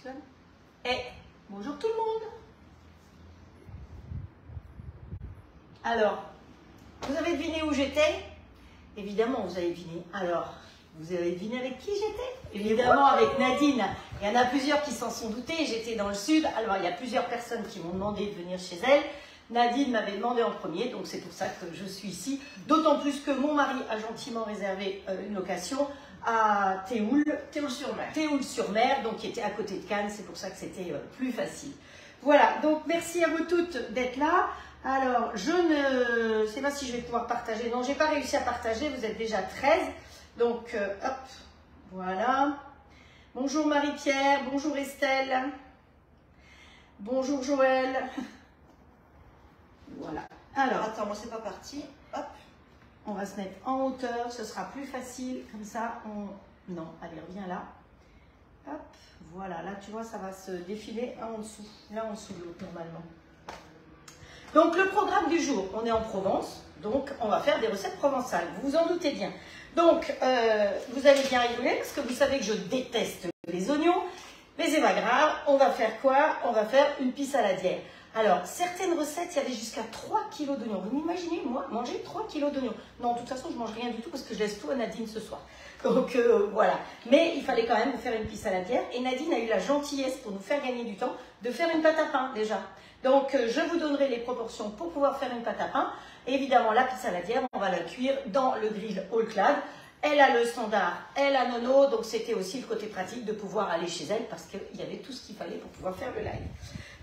fonctionne. Et bonjour tout le monde. Alors, vous avez deviné où j'étais? Évidemment, vous avez deviné. Alors, vous avez deviné avec qui j'étais? Évidemment, avec Nadine. Il y en a plusieurs qui s'en sont doutés. J'étais dans le sud. Alors, il y a plusieurs personnes qui m'ont demandé de venir chez elle. Nadine m'avait demandé en premier, donc c'est pour ça que je suis ici. D'autant plus que mon mari a gentiment réservé une location à Théoul-sur-Mer. Théoul-sur-Mer, donc qui était à côté de Cannes. C'est pour ça que c'était plus facile. Voilà, donc merci à vous toutes d'être là. Alors, je ne sais pas si je vais pouvoir partager. Non, je n'ai pas réussi à partager. Vous êtes déjà 13. Donc, hop, voilà. Bonjour Marie-Pierre, bonjour Estelle. Bonjour Joël. Voilà. Alors, attends, moi c'est pas parti. Hop. On va se mettre en hauteur, ce sera plus facile. Comme ça, on... Non, allez, reviens là. Hop, voilà. Là, tu vois, ça va se défiler en dessous. Là, en dessous de l'eau, normalement. Donc, le programme du jour, on est en Provence. Donc, on va faire des recettes provençales. Vous vous en doutez bien. Donc, vous allez bien rigoler parce que vous savez que je déteste les oignons. Mais c'est pas grave. On va faire quoi? On va faire une pisse saladière. Alors, certaines recettes, il y avait jusqu'à 3 kg d'oignons. Vous m'imaginez, moi, manger 3 kg d'oignons? Non, de toute façon, je ne mange rien du tout parce que je laisse tout à Nadine ce soir. Donc, voilà. Mais il fallait quand même vous faire une pisse saladière. Et Nadine a eu la gentillesse, pour nous faire gagner du temps, de faire une pâte à pain, déjà. Donc, je vous donnerai les proportions pour pouvoir faire une pâte à pain. Évidemment, la pisse saladière, on va la cuire dans le grill All-Clad. Elle a le standard, elle a Nono, donc c'était aussi le côté pratique de pouvoir aller chez elle parce qu'il y avait tout ce qu'il fallait pour pouvoir faire le live.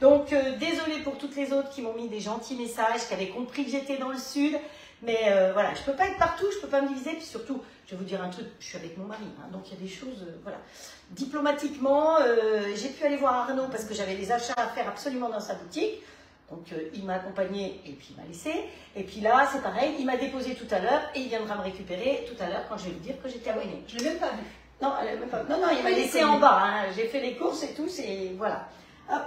Donc, désolée pour toutes les autres qui m'ont mis des gentils messages, qui avaient compris que j'étais dans le sud. Mais voilà, je ne peux pas être partout, je ne peux pas me diviser. Puis surtout, je vais vous dire un truc, je suis avec mon mari. Hein, donc, il y a des choses, voilà. Diplomatiquement, j'ai pu aller voir Arnaud parce que j'avais des achats à faire absolument dans sa boutique. Donc, il m'a accompagné et puis il m'a laissé. Et puis là, c'est pareil, il m'a déposé tout à l'heure et il viendra me récupérer tout à l'heure quand je vais lui dire que j'ai terminé. Je ne l'ai même pas vu. Non, même pas. Non, il m'a laissé en bas. Hein. J'ai fait les courses et tout, c'est... Voilà. Hop.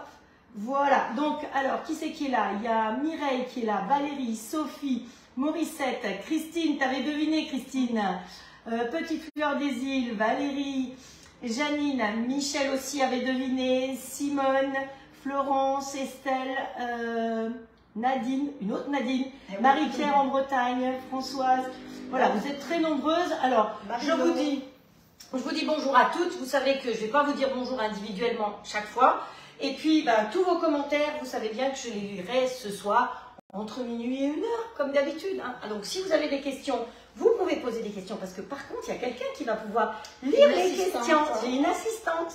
Voilà. Donc, alors, qui c'est qui est là? Il y a Mireille qui est là, Valérie, Sophie, Morissette, Christine, t'avais deviné, Christine. Petite Fleur des Îles, Valérie, Janine, Michel aussi avait deviné, Simone, Florence, Estelle, Nadine, une autre Nadine, Marie-Pierre en Bretagne, Françoise. Voilà, vous êtes très nombreuses. Alors, je vous dis bonjour à toutes. Vous savez que je ne vais pas vous dire bonjour individuellement chaque fois. Et puis, tous vos commentaires, vous savez bien que je les lirai ce soir entre minuit et 1h, comme d'habitude. Hein. Donc, si vous avez des questions, vous pouvez poser des questions. Parce que par contre, il y a quelqu'un qui va pouvoir lire les questions. J'ai une assistante.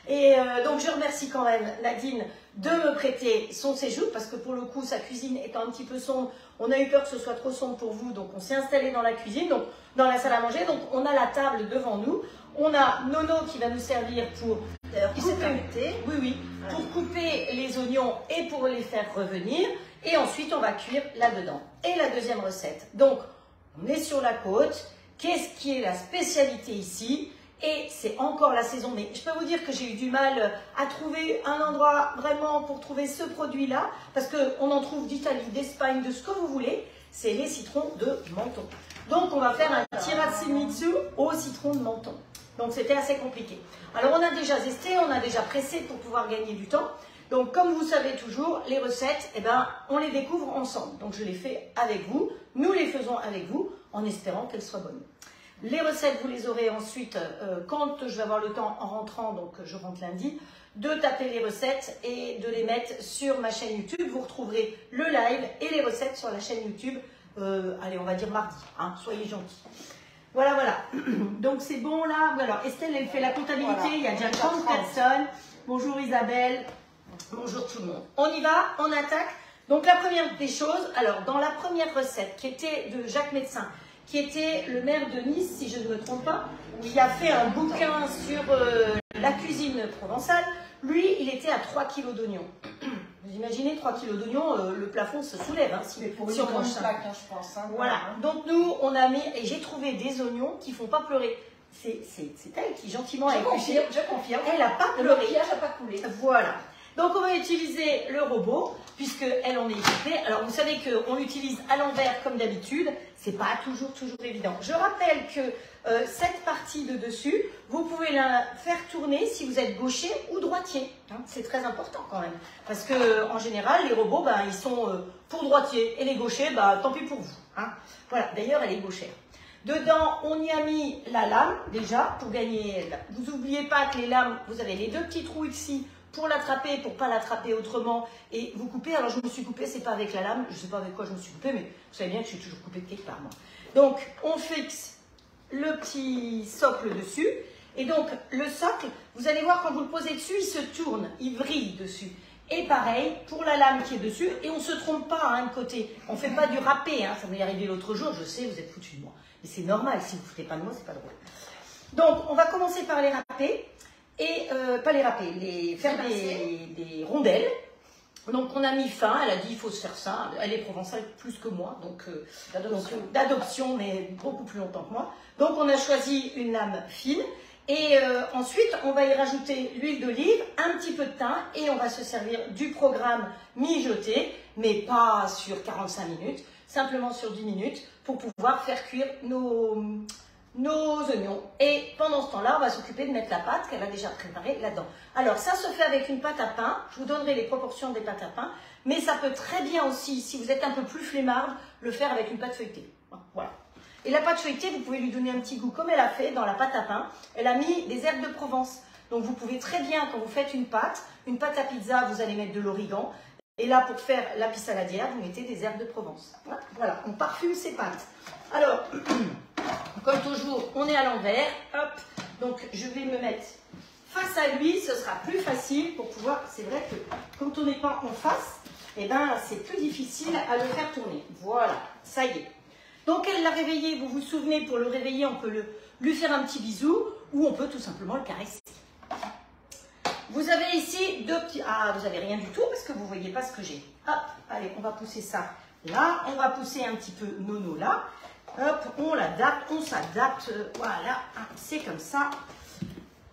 Et donc, je remercie quand même Nadine de me prêter son séjour. Parce que pour le coup, sa cuisine étant un petit peu sombre, on a eu peur que ce soit trop sombre pour vous. Donc, on s'est installé dans la cuisine, donc dans la salle à manger. Donc, on a la table devant nous. On a Nono qui va nous servir pour couper, pour couper les oignons et pour les faire revenir. Et ensuite, on va cuire là-dedans. Et la deuxième recette. Donc, on est sur la côte. Qu'est-ce qui est la spécialité ici? Et c'est encore la saison. Mais je peux vous dire que j'ai eu du mal à trouver un endroit vraiment pour trouver ce produit-là. Parce qu'on en trouve d'Italie, d'Espagne, de ce que vous voulez. C'est les citrons de Menton. Donc, on va faire un tiramisu au citron de Menton. Donc, c'était assez compliqué. Alors, on a déjà zesté, on a déjà pressé pour pouvoir gagner du temps. Donc, comme vous savez toujours, les recettes, on les découvre ensemble. Donc, je les fais avec vous. Nous les faisons avec vous en espérant qu'elles soient bonnes. Les recettes, vous les aurez ensuite quand je vais avoir le temps en rentrant, donc je rentre lundi, de taper les recettes et de les mettre sur ma chaîne YouTube. Vous retrouverez le live et les recettes sur la chaîne YouTube, allez, on va dire mardi. Hein, soyez gentils. Voilà, voilà. Donc, c'est bon là. Alors, Estelle, elle fait la comptabilité. Voilà. Il y a déjà 30 personnes. Bonjour Isabelle. Bonjour tout le monde. On y va, on attaque. Donc, la première des choses, alors, dans la première recette qui était de Jacques Médecin, qui était le maire de Nice, si je ne me trompe pas, qui a fait un bouquin sur la cuisine provençale, lui, il était à 3 kg d'oignons. Vous imaginez, 3 kg d'oignons, le plafond se soulève. Hein, si on mange ça. Je pense. Hein, voilà. Donc, nous, on a mis, et j'ai trouvé des oignons qui ne font pas pleurer. C'est elle qui, gentiment, a épluché. Je confirme. Elle n'a pas pleuré. Le maquillage n'a pas coulé. Voilà. Donc on va utiliser le robot, puisqu'elle en est équipée. Alors vous savez qu'on l'utilise à l'envers comme d'habitude, c'est pas toujours évident. Je rappelle que cette partie de dessus, vous pouvez la faire tourner si vous êtes gaucher ou droitier. Hein, c'est très important quand même, parce que en général les robots, ben, ils sont pour droitier, et les gauchers, ben, tant pis pour vous. Hein. Voilà, d'ailleurs elle est gauchère. Dedans, on y a mis la lame, déjà, pour gagner. Vous n'oubliez pas que les lames, vous avez les deux petits trous ici pour l'attraper, pour ne pas l'attraper autrement. Et vous coupez, alors je me suis coupée, c'est pas avec la lame, je ne sais pas avec quoi je me suis coupée, mais vous savez bien que je suis toujours coupée de quelque part, moi. Donc, on fixe le petit socle dessus. Et donc, le socle, vous allez voir, quand vous le posez dessus, il se tourne, il vrille dessus. Et pareil pour la lame qui est dessus. Et on ne se trompe pas, hein, de côté. On ne fait pas du râpé, hein, ça m'est arrivé l'autre jour, je sais, vous êtes foutus de moi. Mais c'est normal, si vous ne foutez pas de moi, c'est pas drôle. Donc, on va commencer par les râper, et pas les râper, faire des rondelles. Donc, on a mis fin, elle a dit il faut se faire ça. Elle est provençale plus que moi, donc d'adoption, mais beaucoup plus longtemps que moi. Donc, on a choisi une lame fine, et ensuite, on va y rajouter l'huile d'olive, un petit peu de thym, et on va se servir du programme mijoté, mais pas sur 45 minutes, simplement sur 10 minutes, pour pouvoir faire cuire nos oignons. Et pendant ce temps-là, on va s'occuper de mettre la pâte qu'elle a déjà préparée là-dedans. Alors, ça se fait avec une pâte à pain. Je vous donnerai les proportions des pâtes à pain. Mais ça peut très bien aussi, si vous êtes un peu plus flemmarde, le faire avec une pâte feuilletée. Voilà. Et la pâte feuilletée, vous pouvez lui donner un petit goût comme elle a fait dans la pâte à pain. Elle a mis des herbes de Provence. Donc, vous pouvez très bien, quand vous faites une pâte à pizza, vous allez mettre de l'origan. Et là, pour faire la pisse saladière, vous mettez des herbes de Provence. Voilà, on parfume ses pâtes. Alors, comme toujours, on est à l'envers. Hop, donc je vais me mettre face à lui, ce sera plus facile pour pouvoir... C'est vrai que quand on n'est pas en face, eh ben, c'est plus difficile à le faire tourner. Voilà, ça y est. Donc elle l'a réveillé, vous vous souvenez, pour le réveiller, on peut lui faire un petit bisou ou on peut tout simplement le caresser. Vous avez ici deux petits... Ah, vous n'avez rien du tout parce que vous ne voyez pas ce que j'ai. Hop, allez, on va pousser ça là. On va pousser un petit peu Nono là. Hop, on l'adapte, on s'adapte. Voilà, c'est comme ça.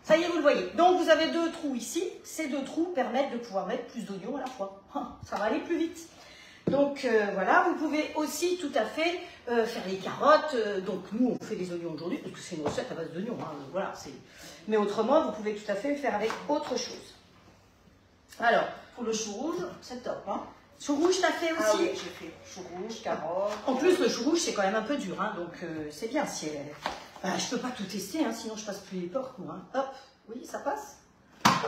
Ça y est, vous le voyez. Donc, vous avez deux trous ici. Ces deux trous permettent de pouvoir mettre plus d'oignons à la fois. Ça va aller plus vite. Donc, voilà, vous pouvez aussi tout à fait faire les carottes. Donc, nous, on fait des oignons aujourd'hui parce que c'est une recette à base d'oignons. Hein, voilà, mais autrement, vous pouvez tout à fait le faire avec autre chose. Alors, pour le chou rouge, c'est top. Hein. Chou rouge, t'as fait aussi? Ah oui, j'ai fait chou rouge, carottes. En plus, le chou rouge, c'est quand même un peu dur. Hein, donc, c'est bien. Si elle... je ne peux pas tout tester, hein, sinon je passe plus les portes. Moi, hein. Hop, oui, ça passe.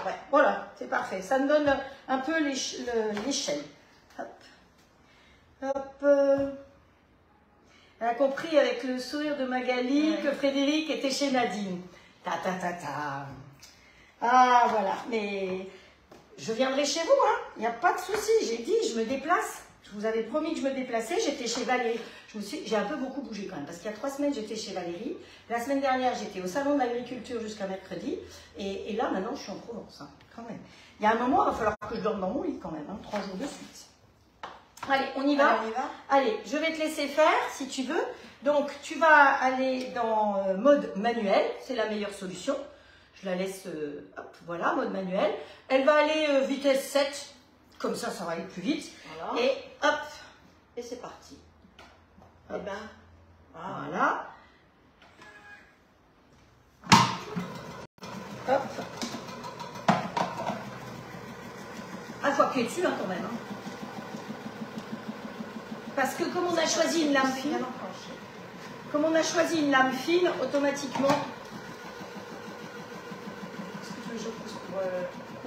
Ouais, voilà, c'est parfait. Ça me donne un peu l'échelle. Hop. Hop. Elle a compris avec le sourire de Magali que Frédéric était chez Nadine. Ta ta ta ta. Ah voilà, mais je viendrai chez vous, hein. Il n'y a pas de souci. J'ai dit, je me déplace. Je vous avais promis que je me déplaçais. J'étais chez Valérie. J'ai un peu beaucoup bougé quand même, parce qu'il y a 3 semaines, j'étais chez Valérie. La semaine dernière, j'étais au salon de l'agriculture jusqu'à mercredi. Et là, maintenant, je suis en Provence, hein, quand même. Il y a un moment, il va falloir que je dorme dans mon lit quand même, hein, 3 jours de suite. Allez, on y va. Allez, je vais te laisser faire si tu veux. Donc, tu vas aller dans mode manuel. C'est la meilleure solution. Je la laisse, hop, voilà, mode manuel. Elle va aller vitesse 7. Comme ça, ça va aller plus vite. Voilà. Et hop. Et c'est parti. Hop. Et ben, voilà. Hop. Ah, il faut appuyer dessus, hein, quand même. Hein. Parce que comme on a choisi une lame fine, automatiquement. Est-ce que tu veux que je pousse pour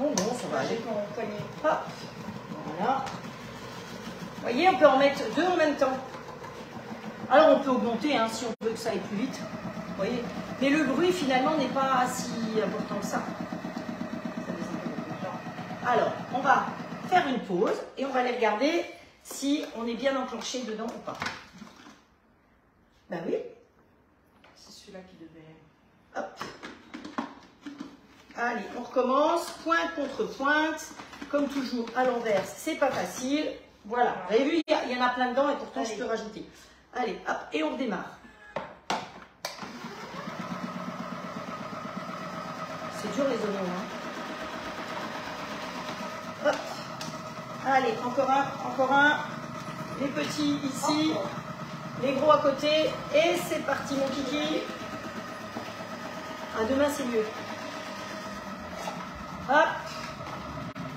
bon, ça va aller. mon poignet. Hop. Voilà. Vous voyez, on peut en mettre 2 en même temps. Alors, on peut augmenter hein, si on veut que ça aille plus vite. Vous voyez. Mais le bruit, finalement, n'est pas si important que ça. Alors, on va faire une pause et on va aller regarder si on est bien enclenché dedans ou pas. Ben oui. C'est celui-là qui devait... Hop. Allez, on recommence. Pointe contre pointe. Comme toujours, à l'envers, c'est pas facile. Voilà. Vous avez vu, il y en a plein dedans et pourtant je peux rajouter. Allez, hop, et on redémarre. C'est dur les oignons, hein. Allez, encore un, encore un. Les petits ici, les gros à côté. Et c'est parti, mon kiki. À demain, c'est mieux. Hop.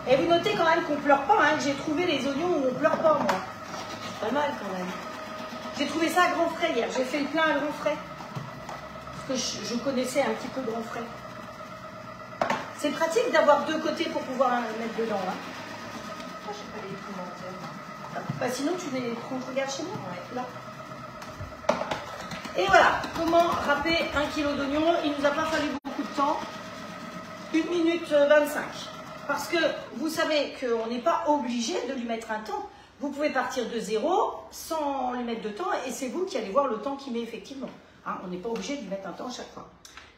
Et vous notez quand même qu'on pleure pas, hein, que j'ai trouvé les oignons où on pleure pas, moi. C'est pas mal quand même. J'ai trouvé ça à grand frais hier. J'ai fait le plein à grand frais. Parce que je connaissais un petit peu grand frais. C'est pratique d'avoir deux côtés pour pouvoir mettre dedans. Hein. Moi, je sais pas les commentaires. Bah, sinon, tu les regardes chez moi. Ouais. Là. Et voilà, comment râper 1 kg d'oignons. Il ne nous a pas fallu beaucoup de temps. 1 minute 25. Parce que vous savez qu'on n'est pas obligé de lui mettre un temps. Vous pouvez partir de zéro sans lui mettre de temps et c'est vous qui allez voir le temps qu'il met effectivement. Hein, on n'est pas obligé de lui mettre un temps à chaque fois.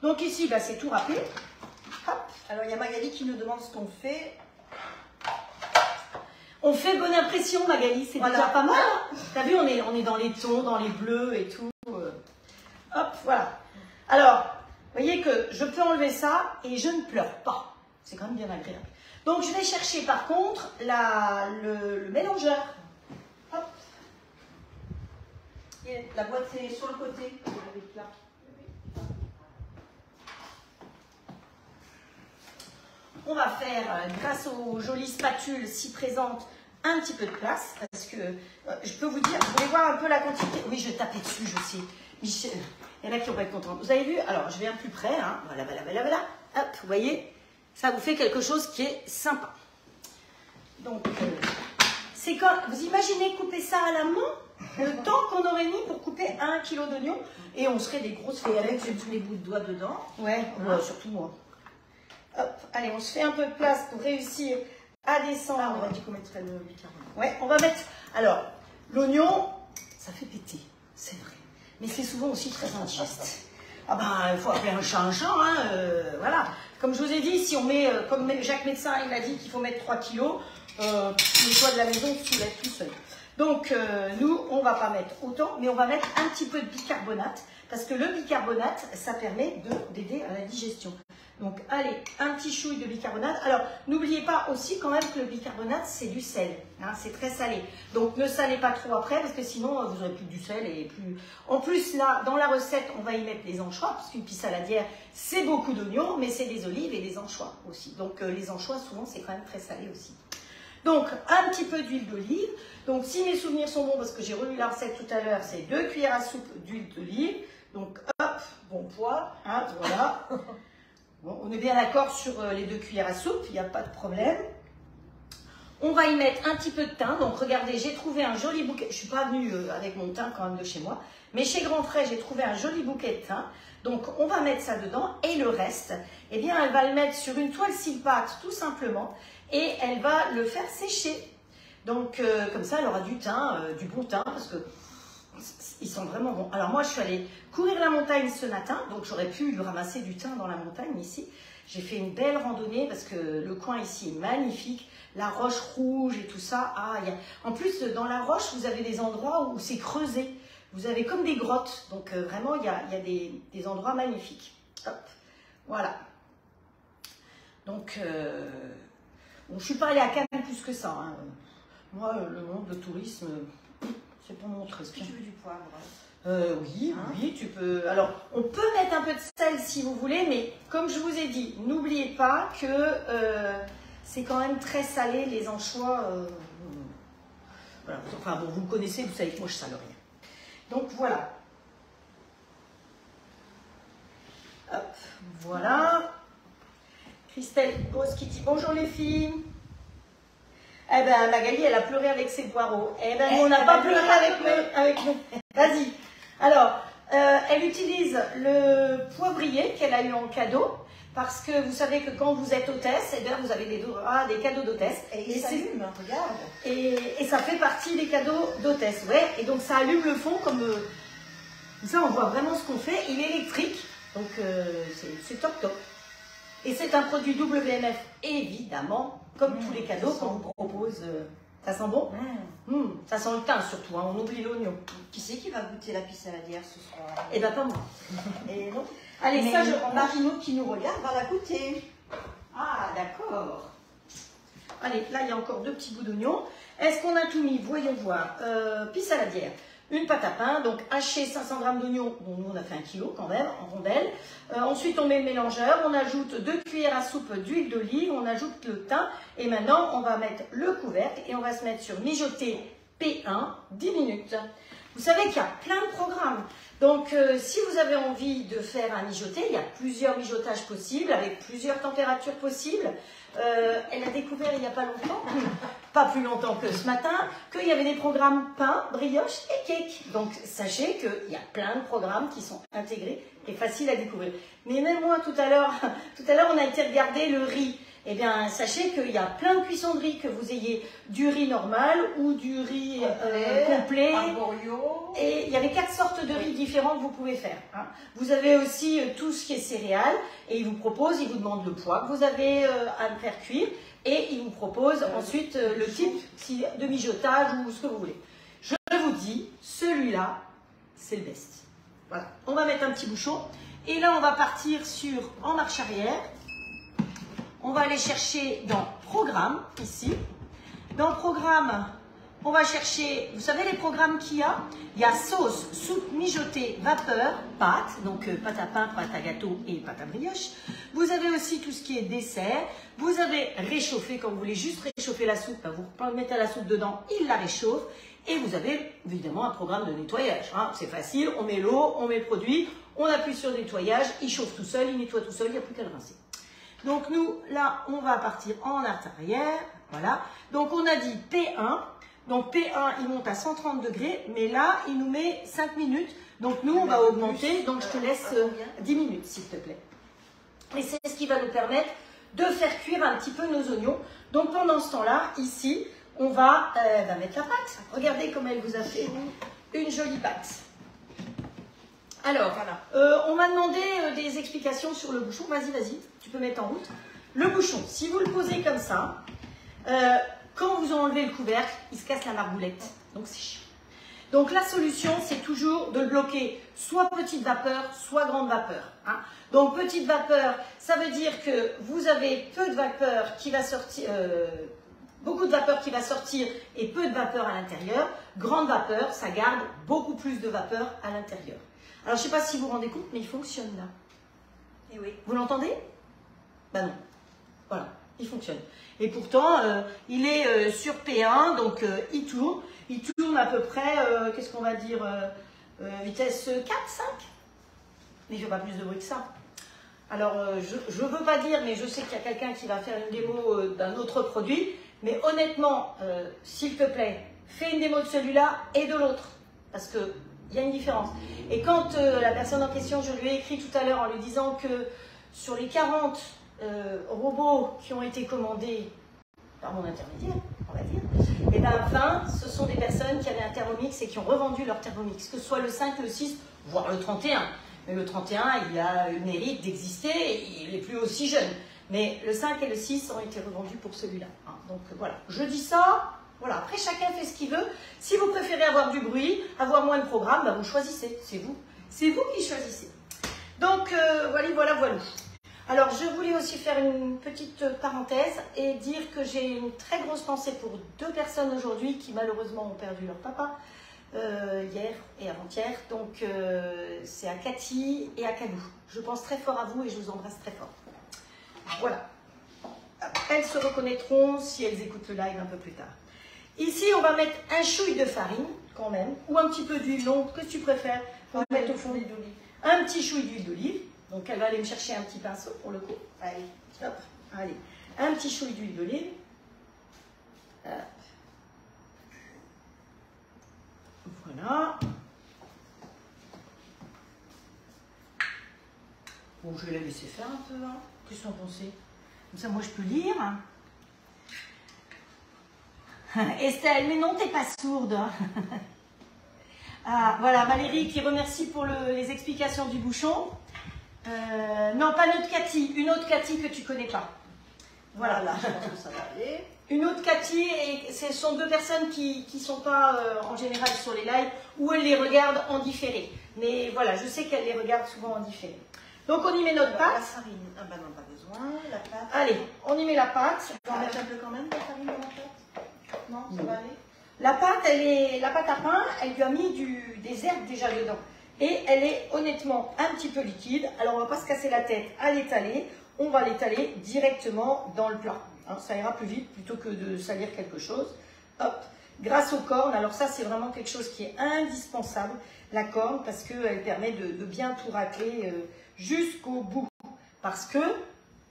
Donc ici, bah, c'est tout râpé. Hop. Alors, il y a Magali qui nous demande ce qu'on fait. On fait bonne impression, Magali, c'est Voilà. déjà pas mal. T'as vu, on est dans les tons, dans les bleus et tout. Hop, voilà. Alors, vous voyez que je peux enlever ça et je ne pleure pas. C'est quand même bien agréable. Donc, je vais chercher par contre le mélangeur. Hop. Et la boîte est sur le côté. Là. On va faire, grâce aux jolies spatules si présentes, un petit peu de place. Parce que, je peux vous dire, vous voulez voir un peu la quantité. Oui, je vais taper dessus, je sais. Michel, il y en a qui vont pas être contents. Vous avez vu? Alors, je viens plus près. Hein. Voilà, voilà, voilà, voilà. Hop, vous voyez? Ça vous fait quelque chose qui est sympa. Donc, c'est quand vous imaginez couper ça à la main, le temps qu'on aurait mis pour couper 1 kg d'oignons, et on serait des grosses Et feuilles. avec tous les bouts de doigts dedans. Ouais, surtout moi. Hop, allez, on se fait un peu de place pour réussir à descendre. Ah, on a dit qu'on mettrait le bicarbonate. Ouais, on va mettre. Alors, l'oignon, ça fait péter, c'est vrai. Mais c'est souvent aussi très indigeste. Ah ben, il faut appeler un chat, hein, voilà. Comme je vous ai dit, si on met, comme Jacques Médecin, il a dit qu'il faut mettre 3 kilos, le toit de la maison soulève tout seul. Donc, nous, on ne va pas mettre autant, mais on va mettre un petit peu de bicarbonate, parce que le bicarbonate, ça permet d'aider à la digestion. Donc, allez, un petit chouille de bicarbonate. Alors, n'oubliez pas aussi quand même que le bicarbonate, c'est du sel. Hein, c'est très salé. Donc, ne salez pas trop après, parce que sinon, vous n'aurez plus du sel et plus... En plus, là, dans la recette, on va y mettre des anchois, parce qu'une pisse saladière, c'est beaucoup d'oignons, mais c'est des olives et des anchois aussi. Donc, les anchois, souvent, c'est quand même très salé aussi. Donc, un petit peu d'huile d'olive. Donc, si mes souvenirs sont bons, parce que j'ai relu la recette tout à l'heure, c'est 2 cuillères à soupe d'huile d'olive. Donc, hop, bon poids, hein, voilà. Bon, on est bien d'accord sur les 2 cuillères à soupe, il n'y a pas de problème. On va y mettre un petit peu de thym. Donc, regardez, j'ai trouvé un joli bouquet. Je ne suis pas venue avec mon thym quand même de chez moi. Mais chez Grand Frais, j'ai trouvé un joli bouquet de thym. Donc, on va mettre ça dedans. Et le reste, eh bien, elle va le mettre sur une toile cils-pâte, tout simplement. Et elle va le faire sécher. Donc, comme ça, elle aura du thym, du bon thym, parce que ils sont vraiment bons. Alors, moi, je suis allée courir la montagne ce matin. Donc, j'aurais pu lui ramasser du thym dans la montagne, ici. J'ai fait une belle randonnée, parce que le coin ici est magnifique. La roche rouge et tout ça. Ah, en plus, dans la roche, vous avez des endroits où c'est creusé. Vous avez comme des grottes. Donc, vraiment, il y a des endroits magnifiques. Hop, voilà. Donc, bon, je ne suis pas allée à Cannes plus que ça. Hein. Moi, le monde, le tourisme, c'est pas mon truc. Est-ce que tu veux du poivre? Oui, hein? Oui, tu peux. Alors, on peut mettre un peu de sel si vous voulez, mais comme je vous ai dit, n'oubliez pas que c'est quand même très salé, les anchois. Voilà. Enfin bon, vous me connaissez, vous savez que moi je sale rien. Donc voilà. Hop, voilà. Christelle Pose qui dit bonjour les filles. Eh ben Magali, elle a pleuré avec ses poireaux. Eh ben nous, on n'a pas pleuré avec nous. Vas-y. Alors, elle utilise le poivrier qu'elle a eu en cadeau. Parce que vous savez que quand vous êtes hôtesse, eh bien, vous avez des cadeaux d'hôtesse. Et ça allume, regarde. Et ça fait partie des cadeaux d'hôtesse. Ouais. Et donc ça allume le fond comme ça, on voit vraiment ce qu'on fait. Il est électrique, donc c'est top top. Et c'est un produit WMF, évidemment, comme tous les cadeaux qu'on vous propose. Ça sent bon? Ça sent le thym surtout, hein, on oublie l'oignon. Qui c'est qui va goûter la pisse saladière ce soir? Eh bien, pas moi. Et non. Allez, mais ça, Marino qui nous regarde va la goûter. Ah, d'accord. Allez, là, il y a encore 2 petits bouts d'oignon. Est-ce qu'on a tout mis? Voyons voir. Puis saladière. Une pâte à pain, donc haché 500 g d'oignons, bon nous on a fait 1 kg quand même, en rondelles. Ensuite on met le mélangeur, on ajoute 2 cuillères à soupe d'huile d'olive, on ajoute le thym et maintenant on va mettre le couvercle et on va se mettre sur mijoter P1 10 minutes. Vous savez qu'il y a plein de programmes, donc si vous avez envie de faire un mijoté, il y a plusieurs mijotages possibles avec plusieurs températures possibles. Elle a découvert il n'y a pas longtemps, pas plus longtemps que ce matin, qu'il y avait des programmes pain, brioche et cake. Donc sachez qu'il y a plein de programmes qui sont intégrés et faciles à découvrir. Mais même moi tout à l'heure on a été regarder le riz. Eh bien sachez qu'il y a plein de cuissons de riz, que vous ayez du riz normal ou du riz complet. Et il y avait 4 sortes de riz différents que vous pouvez faire. Hein. Vous avez aussi tout ce qui est céréales et il vous propose, il vous demande le poids que vous avez à faire cuire et il vous propose ensuite le type de mijotage ou ce que vous voulez. Je vous dis, celui-là, c'est le best. Voilà, on va mettre un petit bouchon et là on va partir sur en marche arrière. On va aller chercher dans Programme, ici. Dans Programme, on va chercher, vous savez les programmes qu'il y a? Il y a sauce, soupe mijotée, vapeur, pâte, donc pâte à pain, pâte à gâteau et pâte à brioche. Vous avez aussi tout ce qui est dessert. Vous avez réchauffé, quand vous voulez juste réchauffer la soupe, vous mettez la soupe dedans, il la réchauffe. Et vous avez évidemment un programme de nettoyage. Hein. C'est facile, on met l'eau, on met le produit, on appuie sur le nettoyage, il chauffe tout seul, il nettoie tout seul, il n'y a plus qu'à le rincer. Donc nous, là, on va partir en arrière, voilà. Donc on a dit P1, donc P1, il monte à 130 degrés, mais là, il nous met 5 minutes. Donc nous, on va augmenter, donc je te laisse 10 minutes, s'il te plaît. Et c'est ce qui va nous permettre de faire cuire un petit peu nos oignons. Donc pendant ce temps-là, ici, on va mettre la pâte. Regardez comme elle vous a fait une jolie pâte. Alors, voilà. On m'a demandé des explications sur le bouchon. Vas-y, tu peux mettre en route. Le bouchon, si vous le posez comme ça, quand vous enlevez le couvercle, il se casse la marboulette. Donc c'est chiant. Donc la solution, c'est toujours de le bloquer soit petite vapeur, soit grande vapeur. Hein. Donc petite vapeur, ça veut dire que vous avez peu de vapeur qui va sortir, beaucoup de vapeur qui va sortir et peu de vapeur à l'intérieur. Grande vapeur, ça garde beaucoup plus de vapeur à l'intérieur. Alors, je ne sais pas si vous vous rendez compte, mais il fonctionne là. Et oui. Vous l'entendez? Ben non. Voilà, il fonctionne. Et pourtant, il est sur P1, donc il tourne. Il tourne à peu près, qu'est-ce qu'on va dire, vitesse 4, 5. Mais il ne fait pas plus de bruit que ça. Alors, je ne veux pas dire, mais je sais qu'il y a quelqu'un qui va faire une démo d'un autre produit. Mais honnêtement, s'il te plaît, fais une démo de celui-là et de l'autre. Parce que il y a une différence. Et quand la personne en question, je lui ai écrit tout à l'heure en lui disant que sur les 40 robots qui ont été commandés par mon intermédiaire, on va dire, et bien 20, ce sont des personnes qui avaient un Thermomix et qui ont revendu leur Thermomix, que ce soit le 5, le 6, voire le 31. Mais le 31, il a le mérite d'exister, il n'est plus aussi jeune. Mais le 5 et le 6 ont été revendus pour celui-là. Hein. Donc voilà, je dis ça. Voilà, après chacun fait ce qu'il veut. Si vous préférez avoir du bruit, avoir moins de programmes, ben vous choisissez. C'est vous qui choisissez. Donc voilà. Alors je voulais aussi faire une petite parenthèse et dire que j'ai une très grosse pensée pour 2 personnes aujourd'hui qui malheureusement ont perdu leur papa hier et avant-hier. Donc c'est à Cathy et à Cadou. Je pense très fort à vous et je vous embrasse très fort. Voilà. Elles se reconnaîtront si elles écoutent le live un peu plus tard. Ici, on va mettre un chouille de farine, quand même, ou un petit peu d'huile longue, que tu préfères, pour mettre au fond d'huile d'olive. Un petit chouille d'huile d'olive. Donc, elle va aller me chercher un petit pinceau pour le coup. Allez, hop, allez. Un petit chouille d'huile d'olive. Voilà. Bon, je vais la laisser faire un peu. Hein. Qu'est-ce que vous en pensez? Comme ça, moi, je peux lire. Estelle, mais non, t'es pas sourde. Ah, voilà, Valérie qui remercie pour les explications du bouchon. Non, pas notre Cathy, une autre Cathy que tu connais pas. Voilà, je pense que ça va aller. Une autre Cathy, et ce sont 2 personnes qui ne sont pas en général sur les lives, où elles les regardent en différé. Mais voilà, je sais qu'elles les regardent souvent en différé. Donc on y met notre La pâte. farine, ah bah non, pas besoin. La pâte. Allez, on y met la pâte. Tu vas en mettre un peu quand même, la farine dans la pâte? Non, ça va aller? La pâte, la pâte à pain, elle lui a mis des herbes déjà dedans. Et elle est honnêtement un petit peu liquide. Alors on ne va pas se casser la tête à l'étaler. On va l'étaler directement dans le plat. Hein, ça ira plus vite plutôt que de salir quelque chose. Hop. Grâce aux cornes, alors ça c'est vraiment quelque chose qui est indispensable, la corne, parce qu'elle permet de bien tout racler jusqu'au bout. Parce que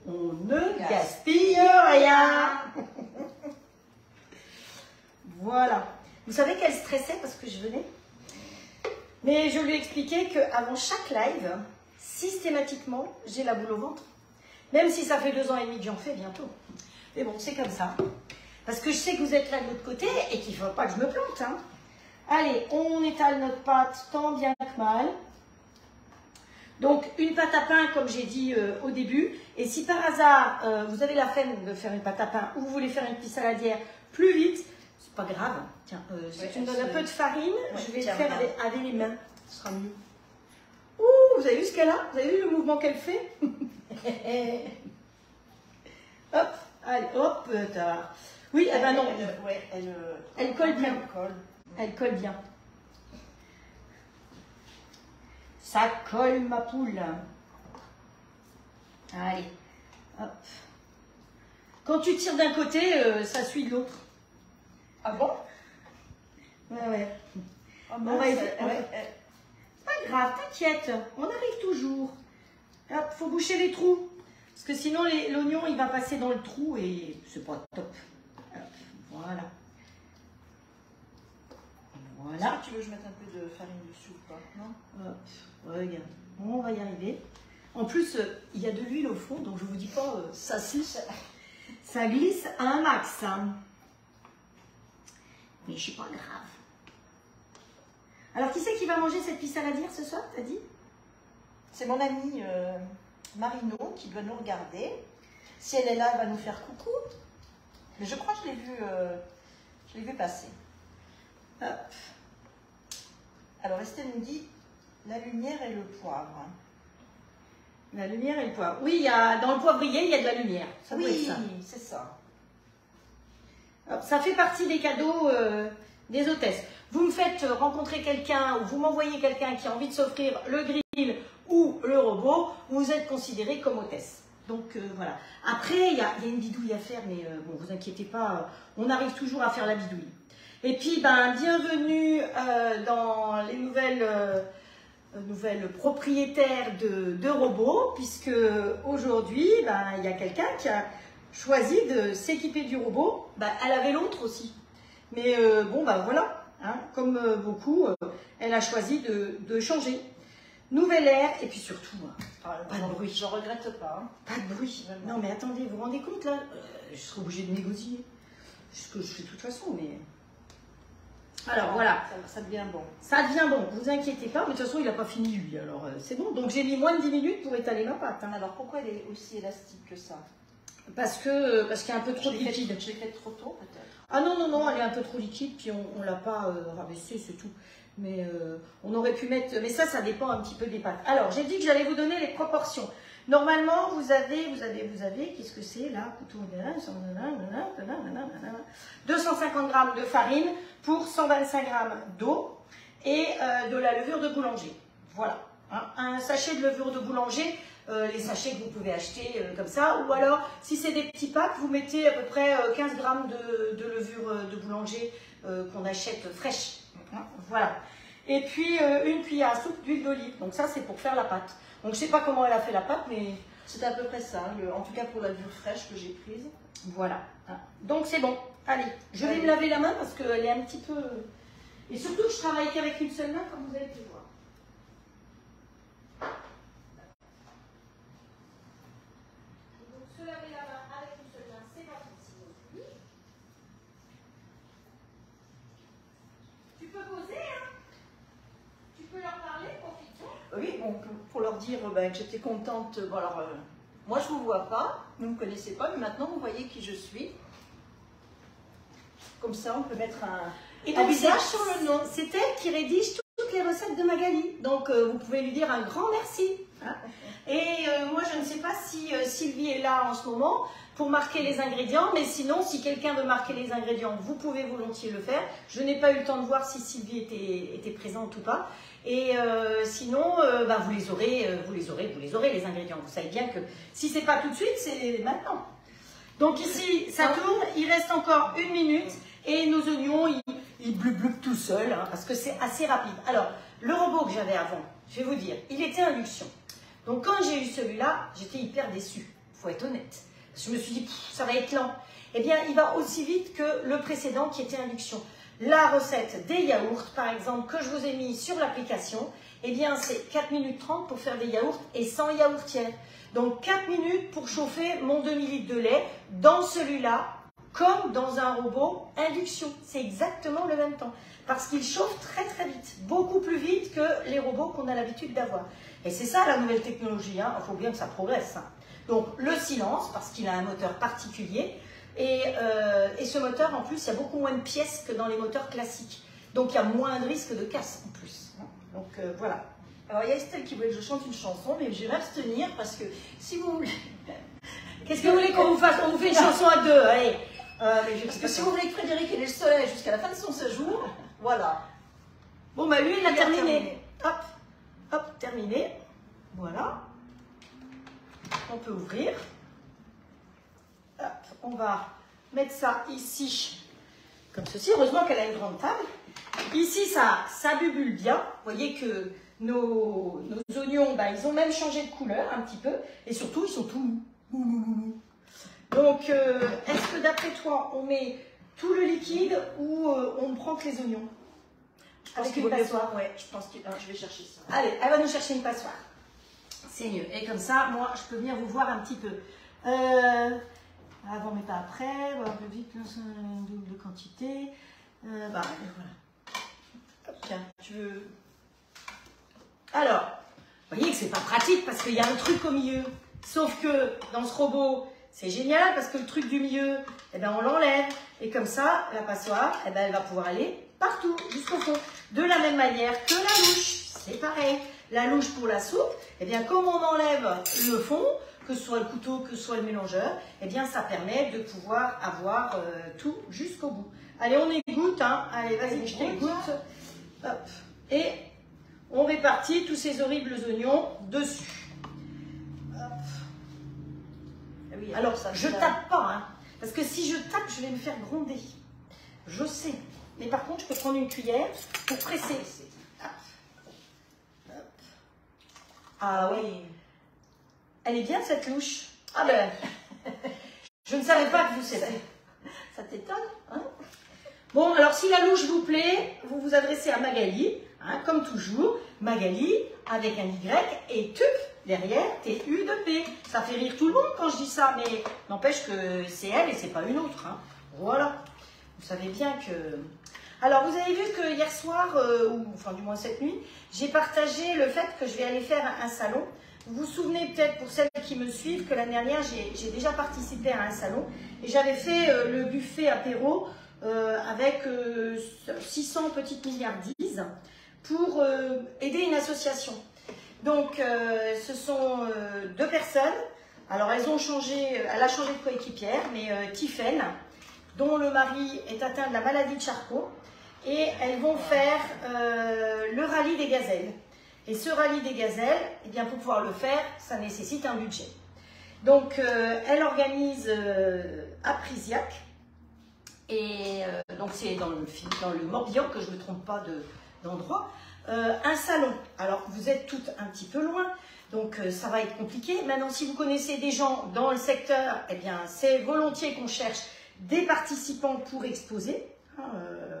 on ne gaspille rien. Voilà. Vous savez qu'elle stressait parce que je venais. Mais je lui ai expliqué qu'avant chaque live, systématiquement, j'ai la boule au ventre. Même si ça fait 2 ans et demi que j'en fais bientôt. Mais bon, c'est comme ça. Parce que je sais que vous êtes là de l'autre côté et qu'il ne faut pas que je me plante. Hein. Allez, on étale notre pâte tant bien que mal. Donc, une pâte à pain, comme j'ai dit au début. Et si par hasard, vous avez la flemme de faire une pâte à pain ou vous voulez faire une petite saladière plus vite, c'est pas grave. Tiens, si tu me donnes un peu de farine, je vais le faire avec les mains. Ce sera mieux. Ouh, vous avez vu ce qu'elle a? Vous avez vu le mouvement qu'elle fait? Hop, allez, hop, tard. Oui, eh ben non. Elle colle bien. Elle colle bien. Ça colle, ma poule. Allez, hop. Quand tu tires d'un côté, ça suit de l'autre. Ah bon? Ouais. Oh, On va essayer. Pas grave, t'inquiète, on arrive toujours. Hop, faut boucher les trous. Parce que sinon, l'oignon, il va passer dans le trou et c'est pas top. Hop, voilà. Voilà. Est-ce que tu veux que je mette un peu de farine dessus ou pas? Non? Hop, regarde, on va y arriver. En plus, il y a de l'huile au fond, donc je vous dis pas, ça glisse à un max. Hein. Mais je suis pas grave. Alors, qui c'est qui va manger cette pisse saladière ce soir, t'as dit? C'est mon amie Marino qui doit nous regarder. Si elle est là, elle va nous faire coucou. Mais je crois que je l'ai vu passer. Hop. Alors Estelle nous dit la lumière et le poivre. La lumière et le poivre. Oui, dans le poivrier, il y a de la lumière. Ça doit être ça. Oui, c'est ça. Alors, ça fait partie des cadeaux des hôtesses. Vous me faites rencontrer quelqu'un ou vous m'envoyez quelqu'un qui a envie de s'offrir le grill ou le robot, vous êtes considéré comme hôtesse. Donc voilà. Après, il y a une bidouille à faire, mais bon, vous inquiétez pas, on arrive toujours à faire la bidouille. Et puis, bienvenue dans les nouvelles propriétaires de robots, puisque aujourd'hui, il y a quelqu'un qui a choisi de s'équiper du robot. Elle avait l'autre aussi. Mais voilà, hein, comme beaucoup, elle a choisi de changer. Nouvelle ère, et puis surtout, pas de bruit. Je regrette pas. Hein. Pas de bruit. Non, mais attendez, vous vous rendez compte là? Je serai obligée de négocier. Ce que je fais de toute façon, mais. Alors voilà. Ça devient bon. Ça devient bon, vous inquiétez pas, mais de toute façon il n'a pas fini lui, alors c'est bon. Donc j'ai mis moins de 10 minutes pour étaler ma pâte. Hein. Alors pourquoi elle est aussi élastique que ça? Parce qu'il y a un peu trop de liquide. Je l'ai fait trop tôt peut-être. Ah non, elle est un peu trop liquide, puis on ne l'a pas rabaissée, c'est tout. Mais on aurait pu mettre, mais ça dépend un petit peu des pâtes. Alors j'ai dit que j'allais vous donner les proportions. Normalement, vous avez, qu'est-ce que c'est là? 250 g de farine pour 125 g d'eau et de la levure de boulanger. Voilà. Hein, un sachet de levure de boulanger, les sachets que vous pouvez acheter comme ça. Ou alors, si c'est des petits packs, vous mettez à peu près 15 g de levure de boulanger qu'on achète fraîche. Hein, voilà. Et puis, une cuillère à soupe d'huile d'olive. Donc ça, c'est pour faire la pâte. Donc je ne sais pas comment elle a fait la pâte, mais c'est à peu près ça, en tout cas pour la levure fraîche que j'ai prise. Voilà. Donc c'est bon. Allez, je vais me laver la main parce qu'elle est un petit peu... Et surtout que je travaille qu'avec une seule main, comme vous avez pu voir. Donc se laver la main avec une seule main, c'est pas possible non plus. Tu peux poser, hein? Tu peux leur parler, profite-en. Oui, bon, pour leur dire que j'étais contente. Bon, alors, moi je ne vous vois pas, vous ne me connaissez pas, mais maintenant vous voyez qui je suis. Comme ça, on peut mettre un visage sur le nom. C'est elle qui rédige toutes les recettes de Magali. Donc, vous pouvez lui dire un grand merci. Hein. Et moi, je ne sais pas si Sylvie est là en ce moment pour marquer les ingrédients, mais sinon, si quelqu'un veut marquer les ingrédients, vous pouvez volontiers le faire. Je n'ai pas eu le temps de voir si Sylvie était présente ou pas. Et sinon, bah, vous les aurez les ingrédients. Vous savez bien que si c'est pas tout de suite, c'est maintenant. Donc ici, ça tourne, il reste encore 1 minute et nos oignons, ils bleu tout seuls, hein, parce que c'est assez rapide. Alors, le robot que j'avais avant, je vais vous dire, il était induction. Donc quand j'ai eu celui-là, j'étais hyper déçue, il faut être honnête. Je me suis dit, ça va être lent. Eh bien, il va aussi vite que le précédent qui était induction. La recette des yaourts, par exemple, que je vous ai mis sur l'application, eh bien, c'est 4 minutes 30 pour faire des yaourts et sans yaourtière. Donc, 4 minutes pour chauffer mon demi-litre de lait dans celui-là, comme dans un robot induction. C'est exactement le même temps. Parce qu'il chauffe très très vite, beaucoup plus vite que les robots qu'on a l'habitude d'avoir. Et c'est ça la nouvelle technologie, hein. Il faut bien que ça progresse. Hein. Donc, le silence, parce qu'il a un moteur particulier. Et ce moteur, en plus, il y a beaucoup moins de pièces que dans les moteurs classiques. Donc, il y a moins de risque de casse, en plus. Donc, voilà. Alors, il y a Estelle qui voulait que je chante une chanson, mais je vais m'abstenir parce que si vous voulez... Qu'est-ce que vous voulez qu'on vous fasse? On vous fait une chanson à deux, allez. Parce que si vous voulez que Frédéric ait le soleil jusqu'à la fin de son séjour, voilà. Bon, bah lui, il a terminé. Hop, hop, terminé. Voilà. On peut ouvrir. Hop, on va mettre ça ici, comme ceci. Heureusement qu'elle a une grande table. Ici, ça bubule bien. Vous voyez que nos oignons, bah, ils ont même changé de couleur un petit peu. Et surtout, ils sont tout mous. Donc, est-ce que d'après toi, on met tout le liquide ou on ne prend que les oignons? Avec une passoire? Ouais, je pense que je vais chercher ça. Allez, elle va nous chercher une passoire. C'est mieux. Et comme ça, moi, je peux venir vous voir un petit peu. Avant mais pas après. Un peu vite, une double quantité. Bah, voilà. Tiens, tu veux... Alors, vous voyez que c'est pas pratique parce qu'il y a un truc au milieu. Sauf que dans ce robot, c'est génial parce que le truc du milieu, eh ben, on l'enlève. Et comme ça, la passoire, eh ben, elle va pouvoir aller partout, jusqu'au fond. De la même manière que la louche. C'est pareil. La louche pour la soupe, eh bien, comme on enlève le fond, que ce soit le couteau, que ce soit le mélangeur, eh bien, ça permet de pouvoir avoir tout jusqu'au bout. Allez, on égoutte, hein. Allez, vas-y, je t'égoutte. Hop. Et on répartit tous ces horribles oignons dessus. Hop. Oui, alors, ça, je tape pas, hein, parce que si je tape, je vais me faire gronder. Je sais. Mais par contre, je peux prendre une cuillère pour presser. Hop. Hop. Ah oui. Elle est bien cette louche. Ah ben, je ne savais pas que vous saviez. Ça t'étonne, hein? Bon, alors si la louche vous plaît, vous vous adressez à Magali, hein, comme toujours. Magali avec un Y et TUP derrière, T-U-P. Ça fait rire tout le monde quand je dis ça, mais n'empêche que c'est elle et c'est pas une autre. Hein. Voilà. Vous savez bien que... Alors, vous avez vu que hier soir, ou enfin du moins cette nuit, j'ai partagé le fait que je vais aller faire un salon. Vous vous souvenez peut-être, pour celles qui me suivent, que l'année dernière, j'ai déjà participé à un salon et j'avais fait le buffet apéro avec 600 petites milliardises pour aider une association. Donc, ce sont 2 personnes. Alors, elle a changé de coéquipière, mais Tiffaine, dont le mari est atteint de la maladie de Charcot, et elles vont faire le rallye des gazelles. Et ce rallye des gazelles, eh bien, pour pouvoir le faire, ça nécessite un budget. Donc, elle organise à Prisiac, et donc c'est dans le Morbihan, que je ne me trompe pas d'endroit, un salon. Alors, vous êtes toutes un petit peu loin, donc ça va être compliqué. Maintenant, si vous connaissez des gens dans le secteur, eh bien, c'est volontiers qu'on cherche des participants pour exposer.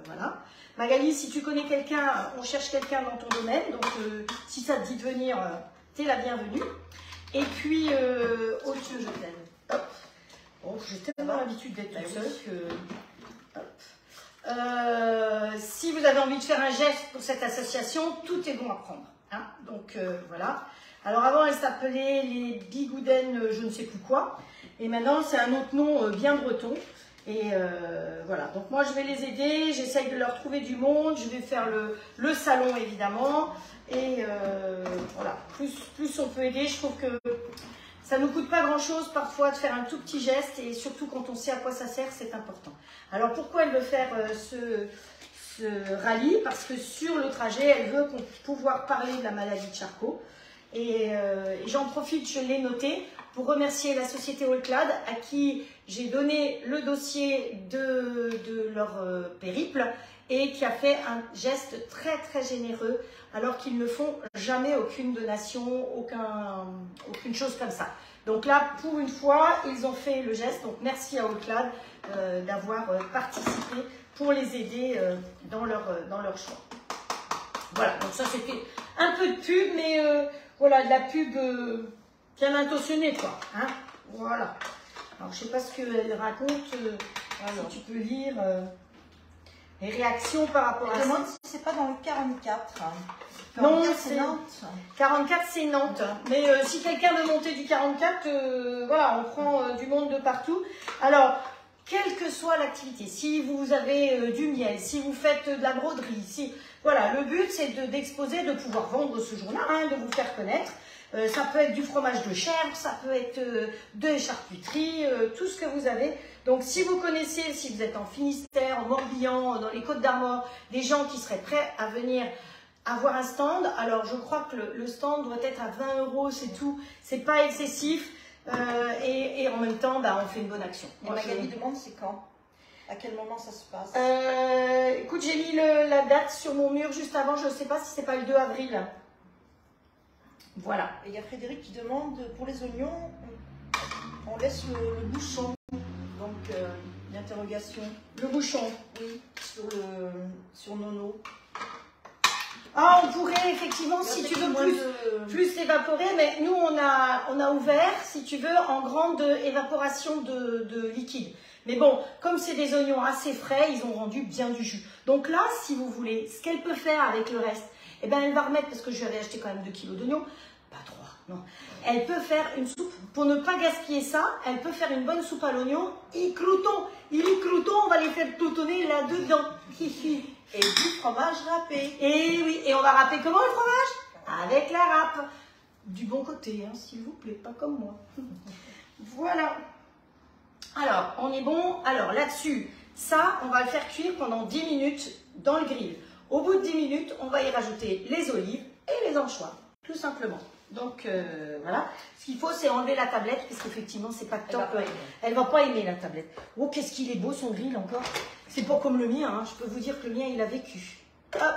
Voilà. Magali, si tu connais quelqu'un, on cherche quelqu'un dans ton domaine, donc si ça te dit de venir, t'es la bienvenue. Et puis, oh Dieu, je t'aime. Hop. Bon, j'ai tellement l'habitude d'être toute seule que... Hop. Si vous avez envie de faire un geste pour cette association, tout est bon à prendre. Hein. Donc, voilà. Alors avant, elle s'appelait les Bigouden, je ne sais plus quoi. Et maintenant, c'est un autre nom bien breton. Et voilà, donc moi je vais les aider, j'essaye de leur trouver du monde, je vais faire le salon évidemment. Et voilà, plus on peut aider, je trouve que ça ne nous coûte pas grand chose parfois de faire un tout petit geste et surtout quand on sait à quoi ça sert, c'est important. Alors pourquoi elle veut faire ce rallye? Parce que sur le trajet, elle veut pouvoir parler de la maladie de Charcot. Et j'en profite, je l'ai noté, pour remercier la société All-Clad à qui j'ai donné le dossier de leur périple et qui a fait un geste très très généreux alors qu'ils ne font jamais aucune donation, aucune chose comme ça. Donc là, pour une fois, ils ont fait le geste. Donc merci à All-Clad d'avoir participé pour les aider dans leur choix. Voilà, donc ça c'était un peu de pub, mais voilà, de la pub bien intentionnée, quoi. Hein, voilà. Alors je sais pas ce qu'elle raconte, si tu peux lire les réactions par rapport à ça. Je me demande si c'est pas dans le 44. Non, c'est Nantes. 44, c'est Nantes. Mais si quelqu'un veut monter du 44, voilà, on prend du monde de partout. Alors, quelle que soit l'activité, si vous avez du miel, si vous faites de la broderie, si voilà, le but c'est d'exposer, de pouvoir vendre ce jour-là, hein, de vous faire connaître. Ça peut être du fromage de chèvre, ça peut être de la charcuterie, tout ce que vous avez. Donc si vous connaissez, si vous êtes en Finistère, en Morbihan, dans les Côtes-d'Armor, des gens qui seraient prêts à venir avoir un stand, alors je crois que le stand doit être à 20 €, c'est tout, c'est pas excessif. Et en même temps, bah, on fait une bonne action. Et Magali demande c'est quand? À quel moment ça se passe? Écoute, j'ai mis la date sur mon mur juste avant, je ne sais pas si c'est pas le 2 avril. Voilà. Et il y a Frédéric qui demande, pour les oignons, on laisse le bouchon. Donc, une interrogation. Le bouchon? Oui, sur Nono. Ah, on pourrait effectivement, si tu veux plus évaporer, mais nous on a ouvert, si tu veux, en grande évaporation de liquide. Mais bon, comme c'est des oignons assez frais, ils ont rendu bien du jus. Donc là, si vous voulez, ce qu'elle peut faire avec le reste, eh ben elle va remettre, parce que je lui avais acheté quand même 2 kilos d'oignons, pas 3, non. Elle peut faire une soupe, pour ne pas gaspiller ça, elle peut faire une bonne soupe à l'oignon, il croutons, on va les faire cloutonner là-dedans. Et du fromage râpé. Et oui, et on va râper comment le fromage? Avec la râpe. Du bon côté, hein, s'il vous plaît, pas comme moi. Voilà. Alors, on est bon. Alors, là-dessus, ça, on va le faire cuire pendant 10 minutes dans le grill. Au bout de 10 minutes, on va y rajouter les olives et les anchois, tout simplement. Donc, voilà. Ce qu'il faut, c'est enlever la tablette, parce qu'effectivement, c'est pas top. Elle va pas aimer la tablette. Oh, qu'est-ce qu'il est beau, son grill, encore. C'est pas comme le mien, hein. Je peux vous dire que le mien, il a vécu. Hop.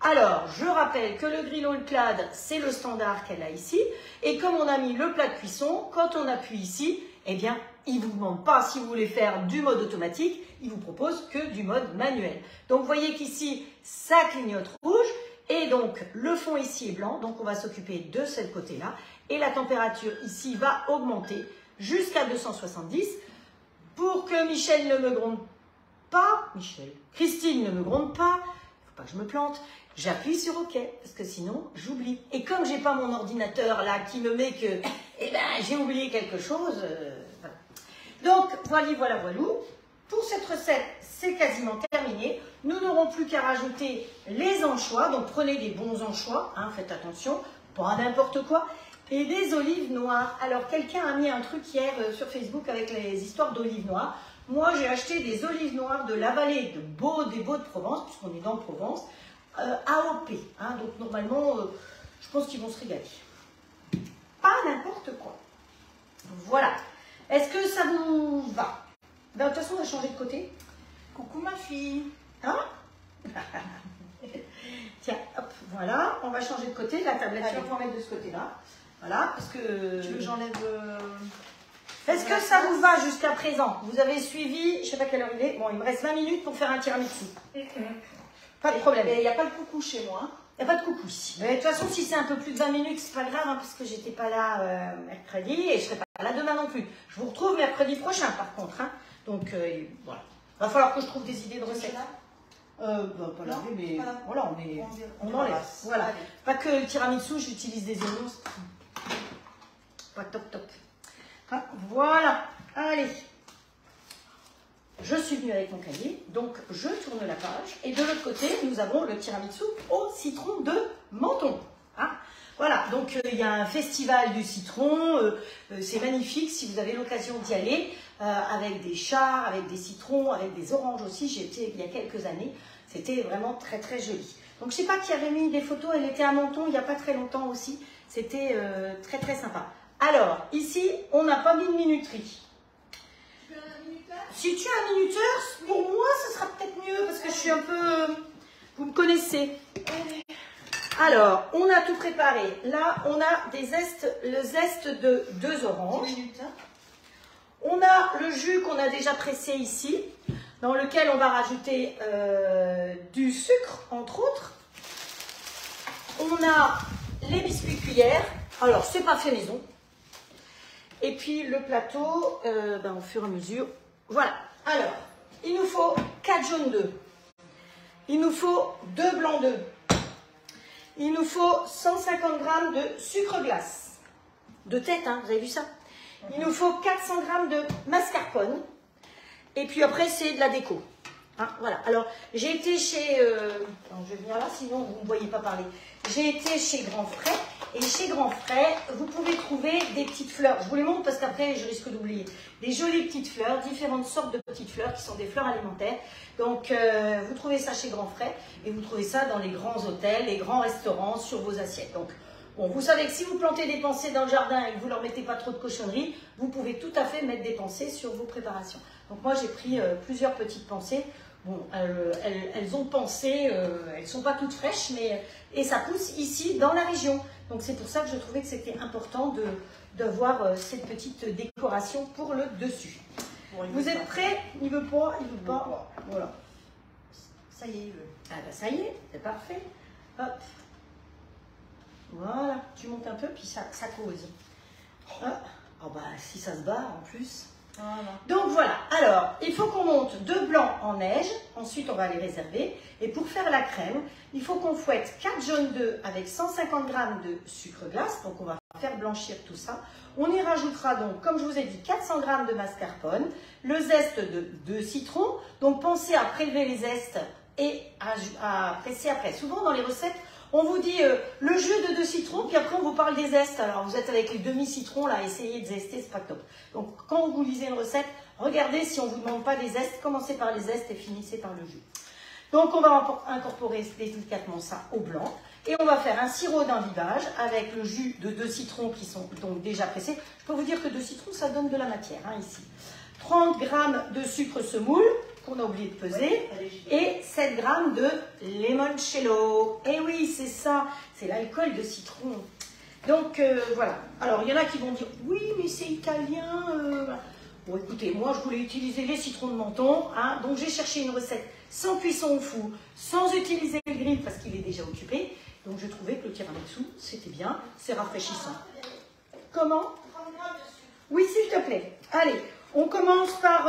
Alors, je rappelle que le grill All-Clad, c'est le standard qu'elle a ici. Et comme on a mis le plat de cuisson, quand on appuie ici, eh bien, il ne vous demande pas si vous voulez faire du mode automatique, il vous propose que du mode manuel. Donc, vous voyez qu'ici, ça clignote rouge. Et donc, le fond ici est blanc, donc on va s'occuper de ce côté-là. Et la température ici va augmenter jusqu'à 270 pour que Michel ne me gronde pas. Christine ne me gronde pas. Il ne faut pas que je me plante. J'appuie sur OK, parce que sinon, j'oublie. Et comme j'ai pas mon ordinateur là qui me met que, eh ben, j'ai oublié quelque chose. Voilà. Donc, voilà. Pour cette recette, c'est quasiment terminé. Nous n'aurons plus qu'à rajouter les anchois. Donc, prenez des bons anchois, hein, faites attention, pas n'importe quoi. Et des olives noires. Alors, quelqu'un a mis un truc hier sur Facebook avec les histoires d'olives noires. Moi, j'ai acheté des olives noires de la vallée des Baux de Provence, puisqu'on est dans Provence, AOP. Hein, donc, normalement, je pense qu'ils vont se régaler. Pas n'importe quoi. Voilà. Est-ce que ça vous va? Ben, de toute façon, on va changer de côté. Coucou ma fille. Hein? Tiens, hop, voilà. On va changer de côté. La tablette, on va mettre de ce côté-là. Voilà, parce que... Tu veux que j'enlève... Est-ce que ça vous va jusqu'à présent? Vous avez suivi, je ne sais pas quelle heure il est. Bon, il me reste 20 minutes pour faire un tiramisu. Pas de problème. Il n'y a pas de coucou chez moi. Il n'y a pas de coucou ici. Mais de toute façon, si c'est un peu plus de 20 minutes, c'est pas grave, hein, parce que j'étais pas là mercredi et je serai pas là demain non plus. Je vous retrouve mercredi prochain, par contre. Hein. Donc, voilà. Il va falloir que je trouve des idées de recettes. Pas laver, mais voilà, on enlève. Voilà. Allez. Pas que le tiramisu, j'utilise des oignons. Pas top. Ah, voilà. Allez. je suis venue avec mon cahier, donc je tourne la page. Et de l'autre côté, nous avons le tiramisu au citron de Menton. Hein, voilà, donc il y a un festival du citron, c'est magnifique si vous avez l'occasion d'y aller, avec des chars, avec des citrons, avec des oranges aussi. J'y étais il y a quelques années, c'était vraiment très très joli. Donc je ne sais pas qui avait mis des photos, elle était à Menton il n'y a pas très longtemps aussi, c'était très très sympa. Alors, ici, on n'a pas mis de minuterie. Si tu as un minuteur, pour moi, ce sera peut-être mieux parce que je suis un peu... Vous me connaissez. Alors, on a tout préparé. Là, on a des zestes, le zeste de 2 oranges. On a le jus qu'on a déjà pressé ici, dans lequel on va rajouter du sucre, entre autres. On a les biscuits cuillères. Alors, c'est pas fait maison. Et puis, le plateau, au fur et à mesure. Voilà. Alors, il nous faut 4 jaunes d'œufs. Il nous faut 2 blancs d'œufs. Il nous faut 150 g de sucre glace. De tête, hein, vous avez vu ça? Il nous faut 400 g de mascarpone. Et puis après, c'est de la déco. Hein, voilà. Alors, j'ai été chez... je vais venir là, sinon vous ne me voyez pas parler. J'ai été chez Grand Frais. Et chez Grand Frais, vous pouvez trouver des petites fleurs. Je vous les montre parce qu'après, je risque d'oublier. Des jolies petites fleurs, différentes sortes de petites fleurs qui sont des fleurs alimentaires. Donc, vous trouvez ça chez Grand Frais et vous trouvez ça dans les grands hôtels, les grands restaurants, sur vos assiettes. Donc, bon, vous savez que si vous plantez des pensées dans le jardin et que vous ne leur mettez pas trop de cochonneries, vous pouvez tout à fait mettre des pensées sur vos préparations. Donc, moi, j'ai pris plusieurs petites pensées. Bon, elles ont pensé, elles ne sont pas toutes fraîches, mais et ça pousse ici dans la région. Donc c'est pour ça que je trouvais que c'était important de voir cette petite décoration pour le dessus. Bon, vous êtes prêts? Il veut pas, il veut pas. Voilà. Ça y est, il veut. Ah ben ça y est, c'est parfait. Hop. Voilà, tu montes un peu, puis ça cause. Oh bah si ça se barre en plus. Voilà. Donc voilà, alors il faut qu'on monte 2 blancs en neige, ensuite on va les réserver. Et pour faire la crème, il faut qu'on fouette 4 jaunes d'œufs avec 150 g de sucre glace, donc on va faire blanchir tout ça. On y rajoutera donc, comme je vous ai dit, 400 g de mascarpone, le zeste de 2 citrons, donc pensez à prélever les zestes et à presser après. Souvent dans les recettes, on vous dit le jus de 2 citrons, puis après on vous parle des zestes. Alors vous êtes avec les demi-citrons, là, essayez de zester, c'est pas top. Donc quand vous lisez une recette, regardez si on ne vous demande pas des zestes, commencez par les zestes et finissez par le jus. Donc on va incorporer délicatement ça au blanc. Et on va faire un sirop d'imbibage avec le jus de 2 citrons qui sont donc déjà pressés. Je peux vous dire que 2 citrons, ça donne de la matière, hein, ici. 30 g de sucre semoule, qu'on a oublié de peser, et 7 g de limoncello. Et oui, c'est ça, c'est l'alcool de citron. Donc voilà. Alors il y en a qui vont dire, oui, mais c'est italien. Bon, écoutez, moi je voulais utiliser les citrons de Menton, hein, donc j'ai cherché une recette sans cuisson au four, sans utiliser le grill parce qu'il est déjà occupé. Donc je trouvais que le tiramisu, c'était bien, c'est rafraîchissant. Comment? Oui, s'il te plaît. Allez, on commence par...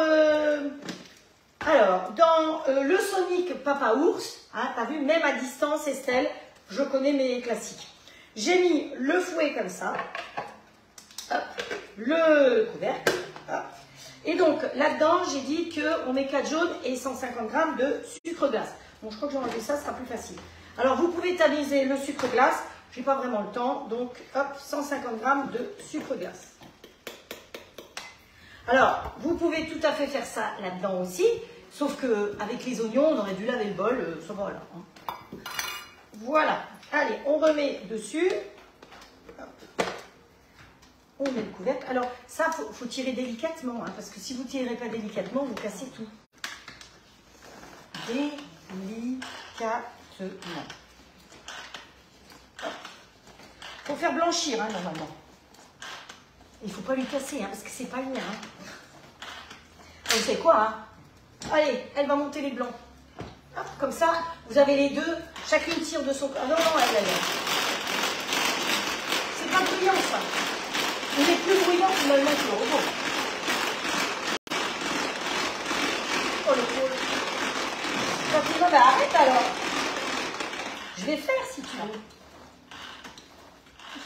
Alors, dans le Sonic Papa Ours, hein, t'as vu, même à distance, Estelle, je connais mes classiques. J'ai mis le fouet comme ça, hop, le couvercle, hop. Et donc, là-dedans, j'ai dit qu'on met 4 jaunes et 150 g de sucre glace. Bon, je crois que j'ai enlevé ça, ce sera plus facile. Alors, vous pouvez tamiser le sucre glace. Je n'ai pas vraiment le temps. Donc, hop, 150 g de sucre glace. Alors, vous pouvez tout à fait faire ça là-dedans aussi. Sauf qu'avec les oignons, on aurait dû laver le bol. Ça va là. Hein. Voilà. Allez, on remet dessus. Hop. On met le couvercle. Alors, ça, il faut tirer délicatement. Hein, parce que si vous ne tirez pas délicatement, vous cassez tout. Délicatement. Il faut faire blanchir, hein, normalement. Il ne faut pas lui casser, hein, parce que c'est pas le mien. Hein. Vous savez quoi, hein? Allez, elle va monter les blancs. Hop, comme ça, vous avez les deux. Chacune tire de son... Ah non, non, elle. C'est pas bruyant, ça. Il est plus bruyant finalement que le robot. Oh, le pauvre. Quand bah, arrête alors. Je vais faire si tu veux.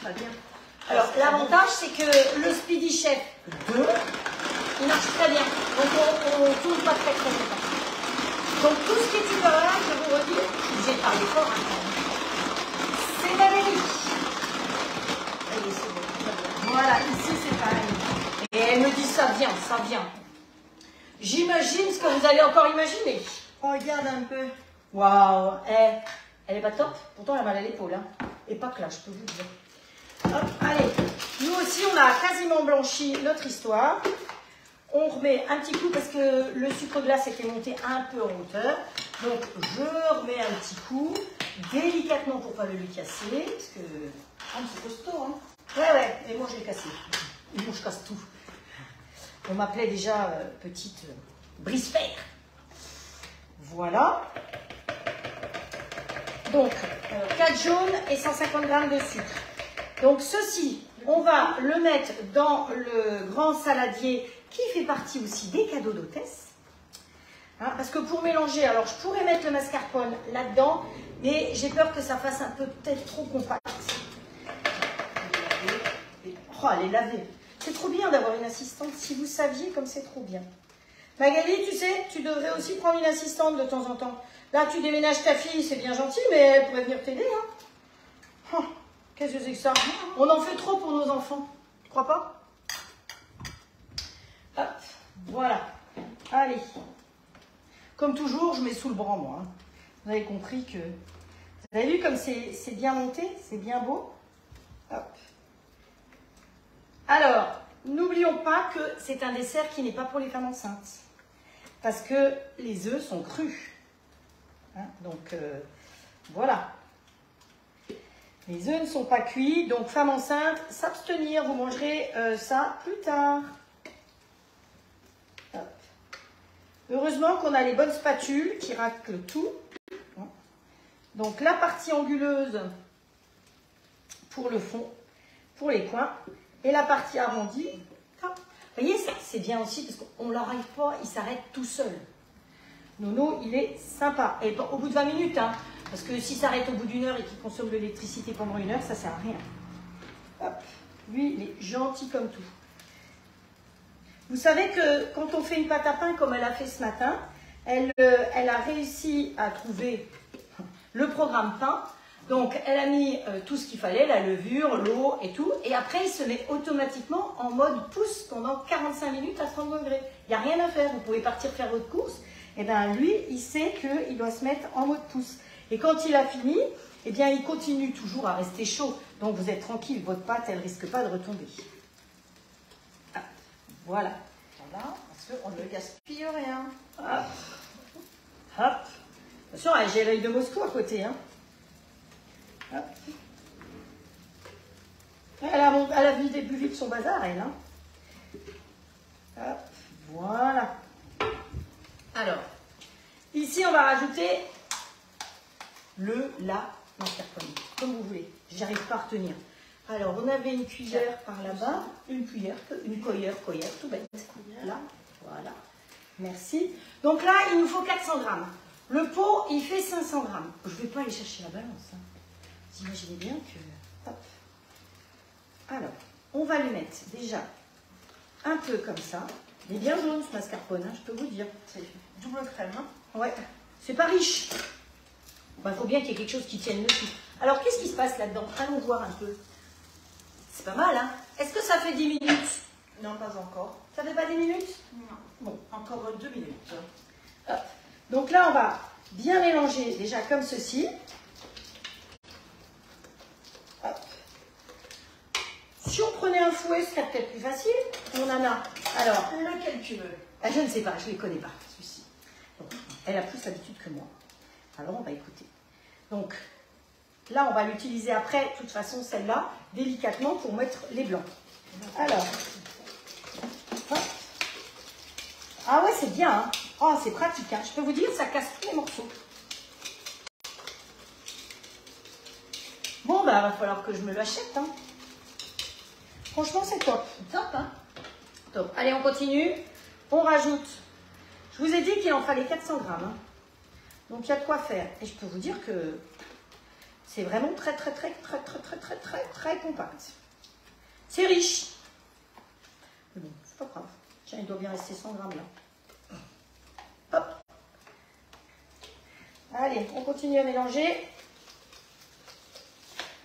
Ça va bien. Alors, l'avantage, c'est que le Speedy Chef 2, Il marche très bien. Donc on ne tourne pas très longtemps. Donc tout ce qui est tutoriel, je vous redis, je suis obligée de parler fort hein, quand même. C'est Valérie. Voilà, ici c'est pareil. Et elle me dit ça vient, ça vient. J'imagine ce que vous allez encore imaginer. Regarde un peu. Waouh, elle est pas top. Pourtant elle a mal à l'épaule. Hein. Et pas que là, je peux vous dire. Hop, allez, nous aussi on a quasiment blanchi notre histoire. On remet un petit coup parce que le sucre glace était monté un peu en hauteur. Donc je remets un petit coup, délicatement pour pas le lui casser. Parce que C'est costaud, hein. ouais, et moi je l'ai cassé. Et moi je casse tout. On m'appelait déjà petite brise-fer. Voilà. Donc 4 jaunes et 150 g de sucre. Donc ceci, on va le mettre dans le grand saladier qui fait partie aussi des cadeaux d'hôtesse. Hein, parce que pour mélanger, alors je pourrais mettre le mascarpone là-dedans, mais j'ai peur que ça fasse un peu peut-être trop compact. Oh, elle est lavée. C'est trop bien d'avoir une assistante, si vous saviez comme c'est trop bien. Magali, tu sais, tu devrais aussi prendre une assistante de temps en temps. Là, tu déménages ta fille, c'est bien gentil, mais elle pourrait venir t'aider. Hein. Oh, qu'est-ce que c'est que ça? On en fait trop pour nos enfants. Tu crois pas? Hop, voilà. Allez. Comme toujours, je mets sous le bras, moi. Hein. Vous avez compris que... Vous avez vu comme c'est bien monté? C'est bien beau? Hop. Alors, n'oublions pas que c'est un dessert qui n'est pas pour les femmes enceintes. Parce que les œufs sont crus. Hein, donc, voilà. Les œufs ne sont pas cuits. Donc, femmes enceintes, s'abstenir. Vous mangerez ça plus tard. Hop. Heureusement qu'on a les bonnes spatules qui raclent tout. Donc, la partie anguleuse pour le fond, pour les coins. Et la partie arrondie, vous voyez, c'est bien aussi parce qu'on ne l'arrive pas, il s'arrête tout seul. Nono, il est sympa. Et au bout de 20 minutes, hein, parce que s'il s'arrête au bout d'une heure et qu'il consomme de l'électricité pendant une heure, ça ne sert à rien. Hop. Lui, il est gentil comme tout. Vous savez que quand on fait une pâte à pain comme elle a fait ce matin, elle a réussi à trouver le programme pain. Donc, elle a mis tout ce qu'il fallait, la levure, l'eau et tout. Et après, il se met automatiquement en mode pouce pendant 45 minutes à 30 degrés. Il n'y a rien à faire. Vous pouvez partir faire votre course. Et bien, lui, il sait qu'il doit se mettre en mode pouce. Et quand il a fini, eh bien, il continue toujours à rester chaud. Donc, vous êtes tranquille. Votre pâte, elle ne risque pas de retomber. Ah, voilà. Voilà, parce qu'on ne gaspille rien. Hop. Hop. Attention, j'ai l'œil de Moscou à côté, hein. Hop. Elle a vidé plus vite son bazar, elle. Hein. Hop, voilà. Alors, ici, on va rajouter la mascarpone, comme vous voulez. J'arrive pas à retenir. Alors, on avait une cuillère par là-bas, une cuillère, tout bête. Là, voilà. Merci. Donc là, il nous faut 400 grammes. Le pot, il fait 500 grammes. Je ne vais pas aller chercher la balance. Hein. Vous imaginez bien que... Hop. Alors, on va lui mettre déjà un peu comme ça. Il est bien jaune ce mascarpone, hein, je peux vous dire. C'est double crème. Hein. Ouais, c'est pas riche. Il faut bien qu'il y ait quelque chose qui tienne dessus. Alors, qu'est-ce qui se passe là-dedans? Allons voir un peu. C'est pas mal, hein? Est-ce que ça fait 10 minutes? Non, pas encore. Ça fait pas 10 minutes? Non. Bon, Encore 2 minutes. Hop. Donc là, on va bien mélanger déjà comme ceci. Hop. Si on prenait un fouet, ce serait peut-être plus facile. On en a. Alors, lequel tu veux? Je ne sais pas, je ne les connais pas, celui-ci. Elle a plus l'habitude que moi. Alors, on va écouter. Donc, là, on va l'utiliser après, de toute façon, celle-là, délicatement pour mettre les blancs. Alors, hop. Ah ouais, c'est bien. Hein. Oh, c'est pratique. Hein. Je peux vous dire, ça casse tous les morceaux. Bon, bah, va falloir que je me l'achète. Hein. Franchement, c'est top. Top, hein? Top. Allez, on continue. On rajoute. Je vous ai dit qu'il en fallait 400 grammes. Hein. Donc, il y a de quoi faire. Et je peux vous dire que c'est vraiment très compact. C'est riche. Mais bon, c'est pas grave. Tiens, il doit bien rester 100 grammes là. Hop. Allez, on continue à mélanger.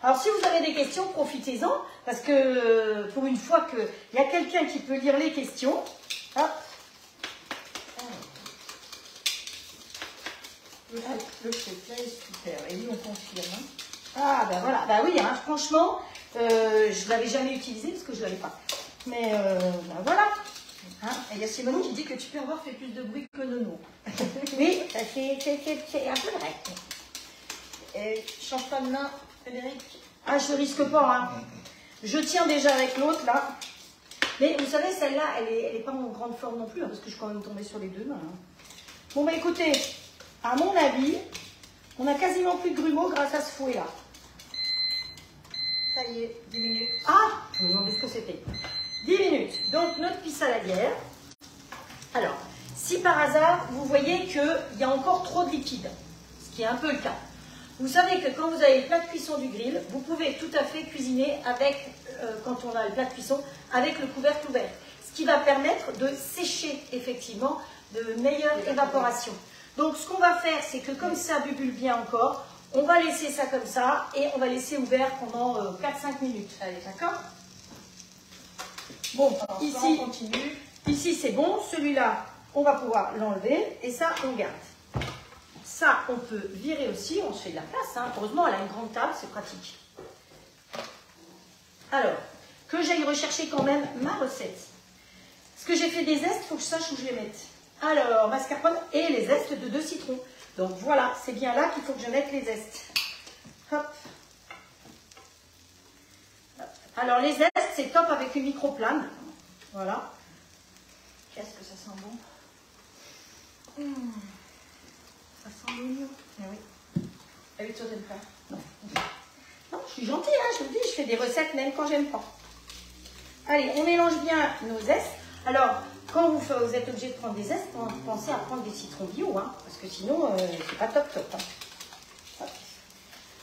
Alors, si vous avez des questions, profitez-en, parce que pour une fois qu'il y a quelqu'un qui peut lire les questions, hop. Le chocolat est super. Et lui, on confirme. Hein. Ah, ben voilà. Ben oui, hein, franchement, je ne l'avais jamais utilisé parce que je ne l'avais pas. Mais ben voilà. Hein, et il y a Simone qui dit que tu peux avoir fait plus de bruit que Nono. Oui, c'est un peu vrai. Et change pas de main, Frédéric. Ah, je ne risque pas. Hein. Je tiens déjà avec l'autre, là. Mais vous savez, celle-là, elle n'est pas en grande forme non plus, hein, parce que je suis quand même tombée sur les deux mains. Hein. Bon, bah écoutez, à mon avis, on a quasiment plus de grumeaux grâce à ce fouet-là. Ça y est, 10 minutes. Ah, je me demandais ce que c'était. 10 minutes. Donc, notre pissaladière. Alors, si par hasard, vous voyez qu'il y a encore trop de liquide, ce qui est un peu le cas, vous savez que quand vous avez le plat de cuisson du grill, vous pouvez tout à fait cuisiner avec, quand on a le plat de cuisson, avec le couvercle ouvert. Ce qui va permettre de sécher, effectivement, de meilleure évaporation. Donc, ce qu'on va faire, c'est que comme ça bubule bien encore, on va laisser ça comme ça et on va laisser ouvert pendant 4-5 minutes. Allez, d'accord? Bon, alors, ici, on continue. Ici, c'est bon. Celui-là, on va pouvoir l'enlever. Et ça, on garde. Ça, on peut virer aussi. On se fait de la place. Hein. Heureusement, elle a une grande table. C'est pratique. Alors, que j'aille rechercher quand même ma recette. Parce que j'ai fait des zestes, il faut que je sache où je les mette. Alors, mascarpone et les zestes de 2 citrons. Donc voilà, c'est bien là qu'il faut que je mette les zestes. Hop. Alors, les zestes, c'est top avec une microplane. Voilà. Qu'est-ce que ça sent bon. Ça sent l'oignon. Mais oui. Et lui, toi, t'aimes pas? Non. Non, je suis gentille, hein, je vous le dis, je fais des recettes même quand j'aime pas. Allez, on mélange bien nos zestes. Alors, quand vous êtes obligé de prendre des zestes, pensez à prendre des citrons bio, hein, parce que sinon, c'est pas top top. Hein.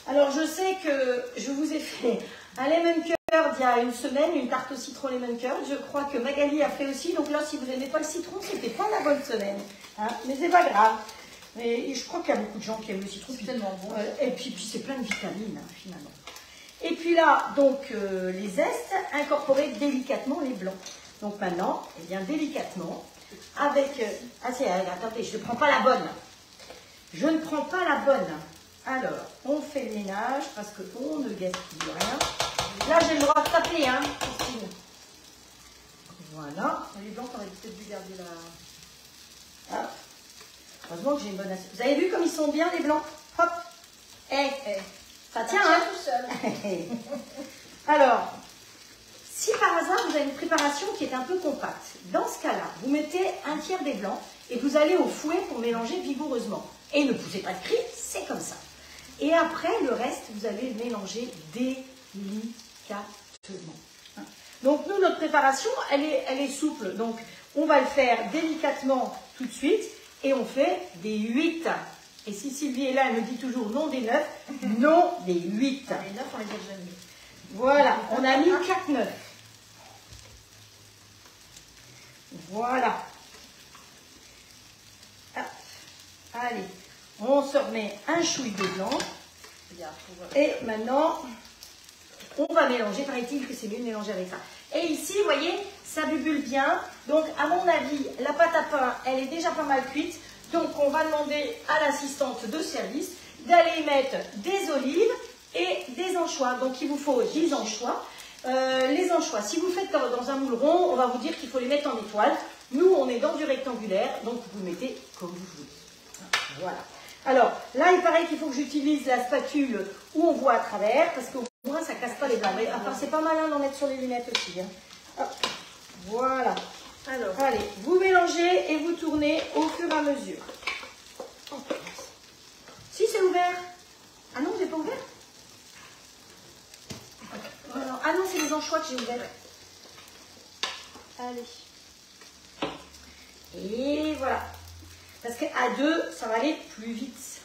Alors, je sais que je vous ai fait un lemon curd il y a une semaine, une tarte au citron lemon curd. Je crois que Magali a fait aussi. Donc là, si vous n'aimez pas le citron, c'était pas la bonne semaine. Hein, mais c'est pas grave. Mais je crois qu'il y a beaucoup de gens qui aiment le citron. C'est tellement bon. Et puis c'est plein de vitamines, hein, finalement. Et puis là, donc, les zestes, incorporer délicatement les blancs. Donc maintenant, eh bien, délicatement, avec... attendez, je ne prends pas la bonne. Je ne prends pas la bonne. Alors, on fait le ménage parce qu'on ne gaspille rien. Là, j'ai le droit de taper, hein, Christine. Voilà. Les blancs, t'aurais peut-être dû garder la... Hop. Heureusement que j'ai une bonne assiette. Vous avez vu comme ils sont bien, les blancs? Hop. Ça tient, hein, tout seul. Alors, si par hasard, vous avez une préparation qui est un peu compacte, dans ce cas-là, vous mettez un tiers des blancs et vous allez au fouet pour mélanger vigoureusement. Et ne poussez pas de cri, c'est comme ça. Et après, le reste, vous allez le mélanger délicatement. Donc, nous, notre préparation, elle est souple. Donc, on va le faire délicatement tout de suite et on fait des 8. Et si Sylvie est là, elle me dit toujours non des 9, non des 8. Les 9, on les a déjà mis. Voilà, on a mis 4 9. Voilà. Hop. Allez, on se remet un chouille de blanc. Et maintenant, on va mélanger. Paraît-il que c'est mieux de mélanger avec ça. Et ici, vous voyez, ça bubule bien. Donc, à mon avis, la pâte à pain, elle est déjà pas mal cuite. Donc, on va demander à l'assistante de service d'aller mettre des olives et des anchois. Donc, il vous faut 10 anchois. Les anchois, si vous faites dans un moule rond, on va vous dire qu'il faut les mettre en étoile. Nous, on est dans du rectangulaire, donc vous le mettez comme vous voulez. Voilà. Alors, là, il paraît qu'il faut que j'utilise la spatule où on voit à travers, parce qu'au moins, ça ne casse pas les blancs. Mais enfin, c'est pas malin d'en mettre sur les lunettes aussi. Hein. Hop. Voilà. Alors, allez, vous mélangez et vous tournez au fur et à mesure. Oh, si, c'est ouvert. Ah non, c'est pas ouvert? Ah non, c'est les anchois que j'ai ouvert. Allez. Et voilà. Parce qu'à 2, ça va aller plus vite.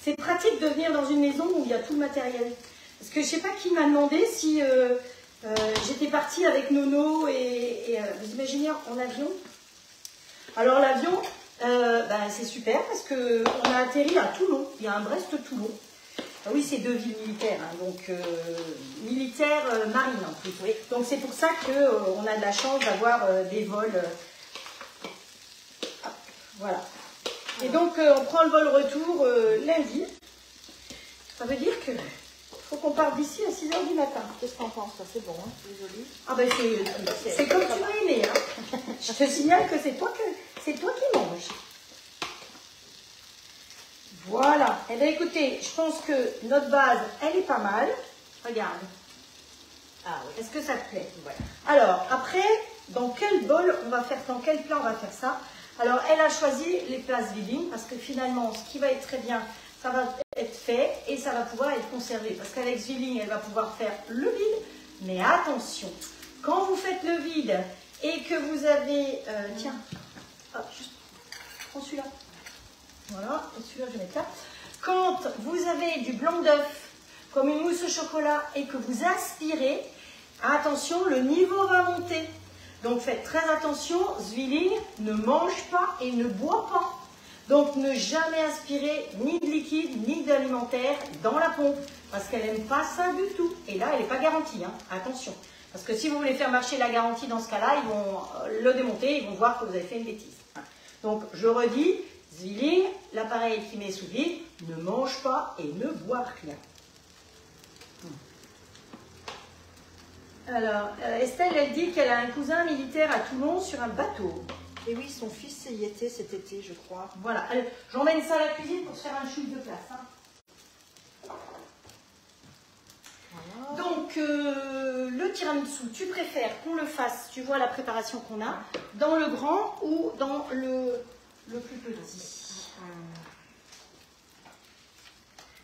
C'est pratique de venir dans une maison où il y a tout le matériel. Parce que je ne sais pas qui m'a demandé si J'étais partie avec Nono et vous imaginez en avion. Alors l'avion, c'est super parce qu'on a atterri à Toulon. Il y a un Brest-Toulon. Ah oui, c'est 2 villes militaires, hein, donc militaires marines en plus. Oui. Donc c'est pour ça qu'on a de la chance d'avoir des vols. Voilà. Et donc on prend le vol retour lundi. Ça veut dire que faut qu'on parte d'ici à 6 h du matin. Qu'est-ce qu'on pense? C'est bon, hein, c'est joli. Ah ben c'est comme tu m'as aimé. Hein. Je te signale que c'est toi qui manges. Voilà. Eh bien écoutez, je pense que notre base, elle est pas mal. Regarde. Ah oui. Est-ce que ça te plaît? Ouais. Alors, après, dans quel bol on va faire, dans quel plat on va faire ça? Alors, elle a choisi les plats Zwilling parce que finalement, ce qui va être très bien, ça va être fait et ça va pouvoir être conservé. Parce qu'avec Zwilling, elle va pouvoir faire le vide. Mais attention, quand vous faites le vide et que vous avez... tiens, hop, juste prends celui-là. Voilà, et celui-là, je vais mettre là. Quand vous avez du blanc d'œuf, comme une mousse au chocolat, et que vous aspirez, attention, le niveau va monter. Donc faites très attention, Zwilling ne mange pas et ne boit pas. Donc ne jamais aspirer ni de liquide, ni d'alimentaire dans la pompe, parce qu'elle n'aime pas ça du tout. Et là, elle n'est pas garantie, hein. Attention. Parce que si vous voulez faire marcher la garantie dans ce cas-là, ils vont le démonter, ils vont voir que vous avez fait une bêtise. Donc je redis, Zwilling, l'appareil qui met sous vide, ne mange pas et ne boit rien. Alors, Estelle, elle dit qu'elle a un cousin militaire à Toulon sur un bateau. Et oui, son fils y était cet été, je crois. Voilà, j'emmène ça à la cuisine pour se faire un chute de place. Hein. Voilà. Donc, le tiramisu, tu préfères qu'on le fasse, tu vois la préparation qu'on a, dans le grand ou dans le plus petit?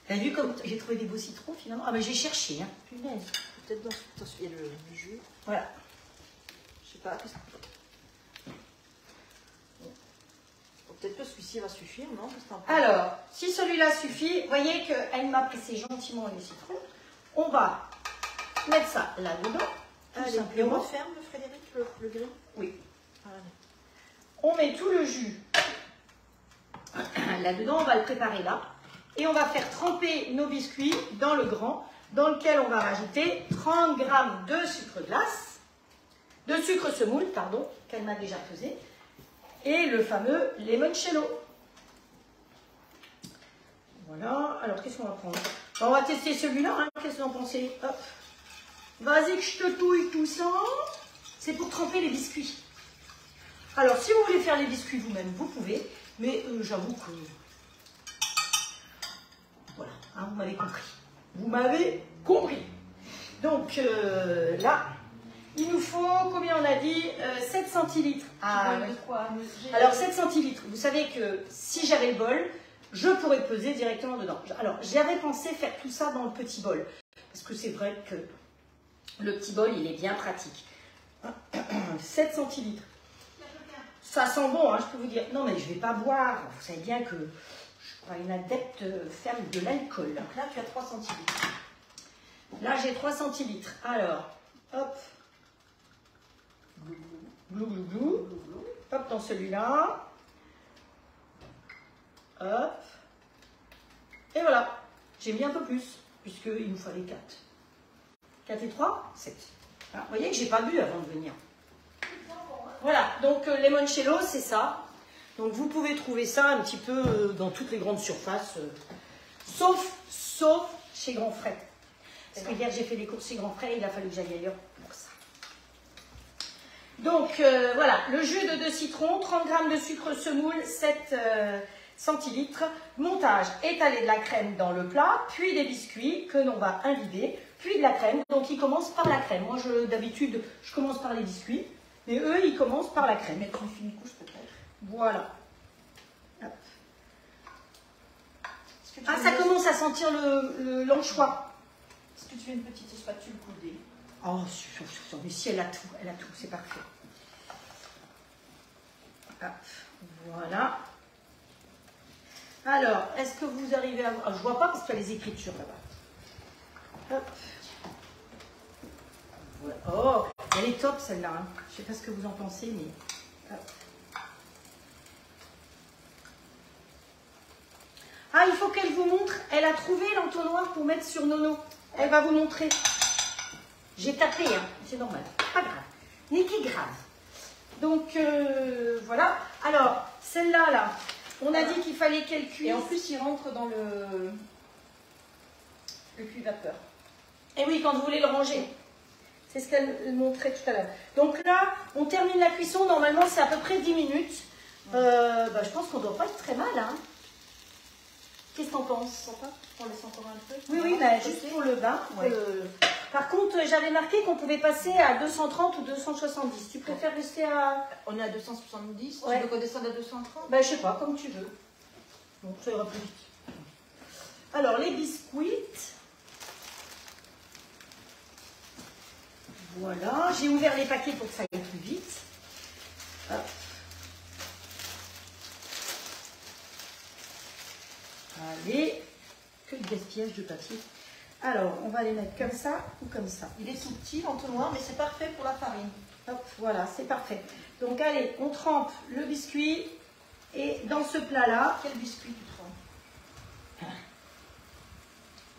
T'as vu comme j'ai trouvé des beaux citrons finalement? Ah, mais j'ai cherché, hein. Punaise. Peut-être dans il y a le jus. Voilà. Je sais pas. Peut-être que celui-ci va suffire, non? Alors, si celui-là suffit, vous voyez qu'elle m'a pressé gentiment les citrons. On va mettre ça là-dedans. Allez, et on referme, Frédéric, le grill? Oui. Allez. On met tout le jus là-dedans, on va le préparer là. Et on va faire tremper nos biscuits dans le grand, dans lequel on va rajouter 30 g de sucre glace, de sucre semoule, pardon, qu'elle m'a déjà pesé, et le fameux limoncello. Voilà, alors qu'est-ce qu'on va prendre? On va tester celui-là, hein. Qu'est-ce que vous en pensez? Hop. Vas-y que je te touille tout ça. C'est pour tremper les biscuits. Alors, si vous voulez faire les biscuits vous-même, vous pouvez, mais j'avoue que... Voilà, hein, vous m'avez compris. Vous m'avez compris. Donc là, il nous faut, combien on a dit 7 centilitres. Ah, de quoi? Alors 7 centilitres, vous savez que si j'avais le bol, je pourrais peser directement dedans. Alors j'avais pensé faire tout ça dans le petit bol. Parce que c'est vrai que le petit bol, il est bien pratique. 7 centilitres. Ça sent bon, hein, je peux vous dire. Non, mais je ne vais pas boire. Vous savez bien que je suis pas une adepte ferme de l'alcool. Donc là, tu as 3 centilitres. Là, j'ai 3 centilitres. Alors, hop. Glou, glou, glou. Hop, dans celui-là. Hop. Et voilà. J'ai mis un peu plus, puisqu'il nous fallait 4. 4 et 3, 7. Alors, vous voyez que je n'ai pas bu avant de venir. Voilà, donc limoncello, c'est ça. Donc vous pouvez trouver ça un petit peu dans toutes les grandes surfaces, sauf chez Grand Frais. Parce que hier j'ai fait des courses chez Grand Frais et il a fallu que j'aille ailleurs pour ça. Donc voilà, le jus de 2 citrons, 30 g de sucre semoule, 7 centilitres. Montage, étaler de la crème dans le plat, puis des biscuits que l'on va imbiber, puis de la crème. Donc il commence par la crème. Moi d'habitude je commence par les biscuits. Mais eux, ils commencent par la crème. Mettre une fine couche peut-être. Voilà. Hop. Ah, ça commence à sentir l'anchois. Est-ce que tu veux une petite spatule coudée? Oh, mais si elle a tout, c'est parfait. Hop. Voilà. Alors, est-ce que vous arrivez à voir? Je ne vois pas parce qu'il y a les écritures là-bas. Hop. Voilà. Oh, elle est top celle-là. Hein. Je ne sais pas ce que vous en pensez, mais... Hop. Ah, il faut qu'elle vous montre. Elle a trouvé l'entonnoir pour mettre sur Nono. Elle va vous montrer. J'ai tapé, hein. C'est normal. Pas grave. N'est qui grave. Donc, voilà. Alors, celle-là, là, on a dit qu'il fallait qu'elle cuise. Et en plus, il rentre dans le cuit-vapeur. Et oui, quand vous voulez le ranger. C'est ce qu'elle montrait tout à l'heure. Donc là, on termine la cuisson. Normalement, c'est à peu près 10 minutes. Je pense qu'on ne doit pas être très mal, hein. Qu'est-ce que t'en penses? On laisse encore un peu. Oui, bah, juste pour le bain. Ouais. Par contre, j'avais marqué qu'on pouvait passer à 230 ou 270. Tu préfères rester à... On est à 270. Ouais. Tu veux qu'on descende à 230? Ben, je sais pas, comme tu veux. Bon, ça ira plus vite. Alors, les biscuits. Voilà, j'ai ouvert les paquets pour que ça aille plus vite. Hop. Allez, que de gaspillage de papier. Alors, on va les mettre comme ça ou comme ça. Il est subtil, l'entonnoir, mais c'est parfait pour la farine. Hop, voilà, c'est parfait. Donc, allez, on trempe le biscuit et dans ce plat-là, Quel biscuit tu prends?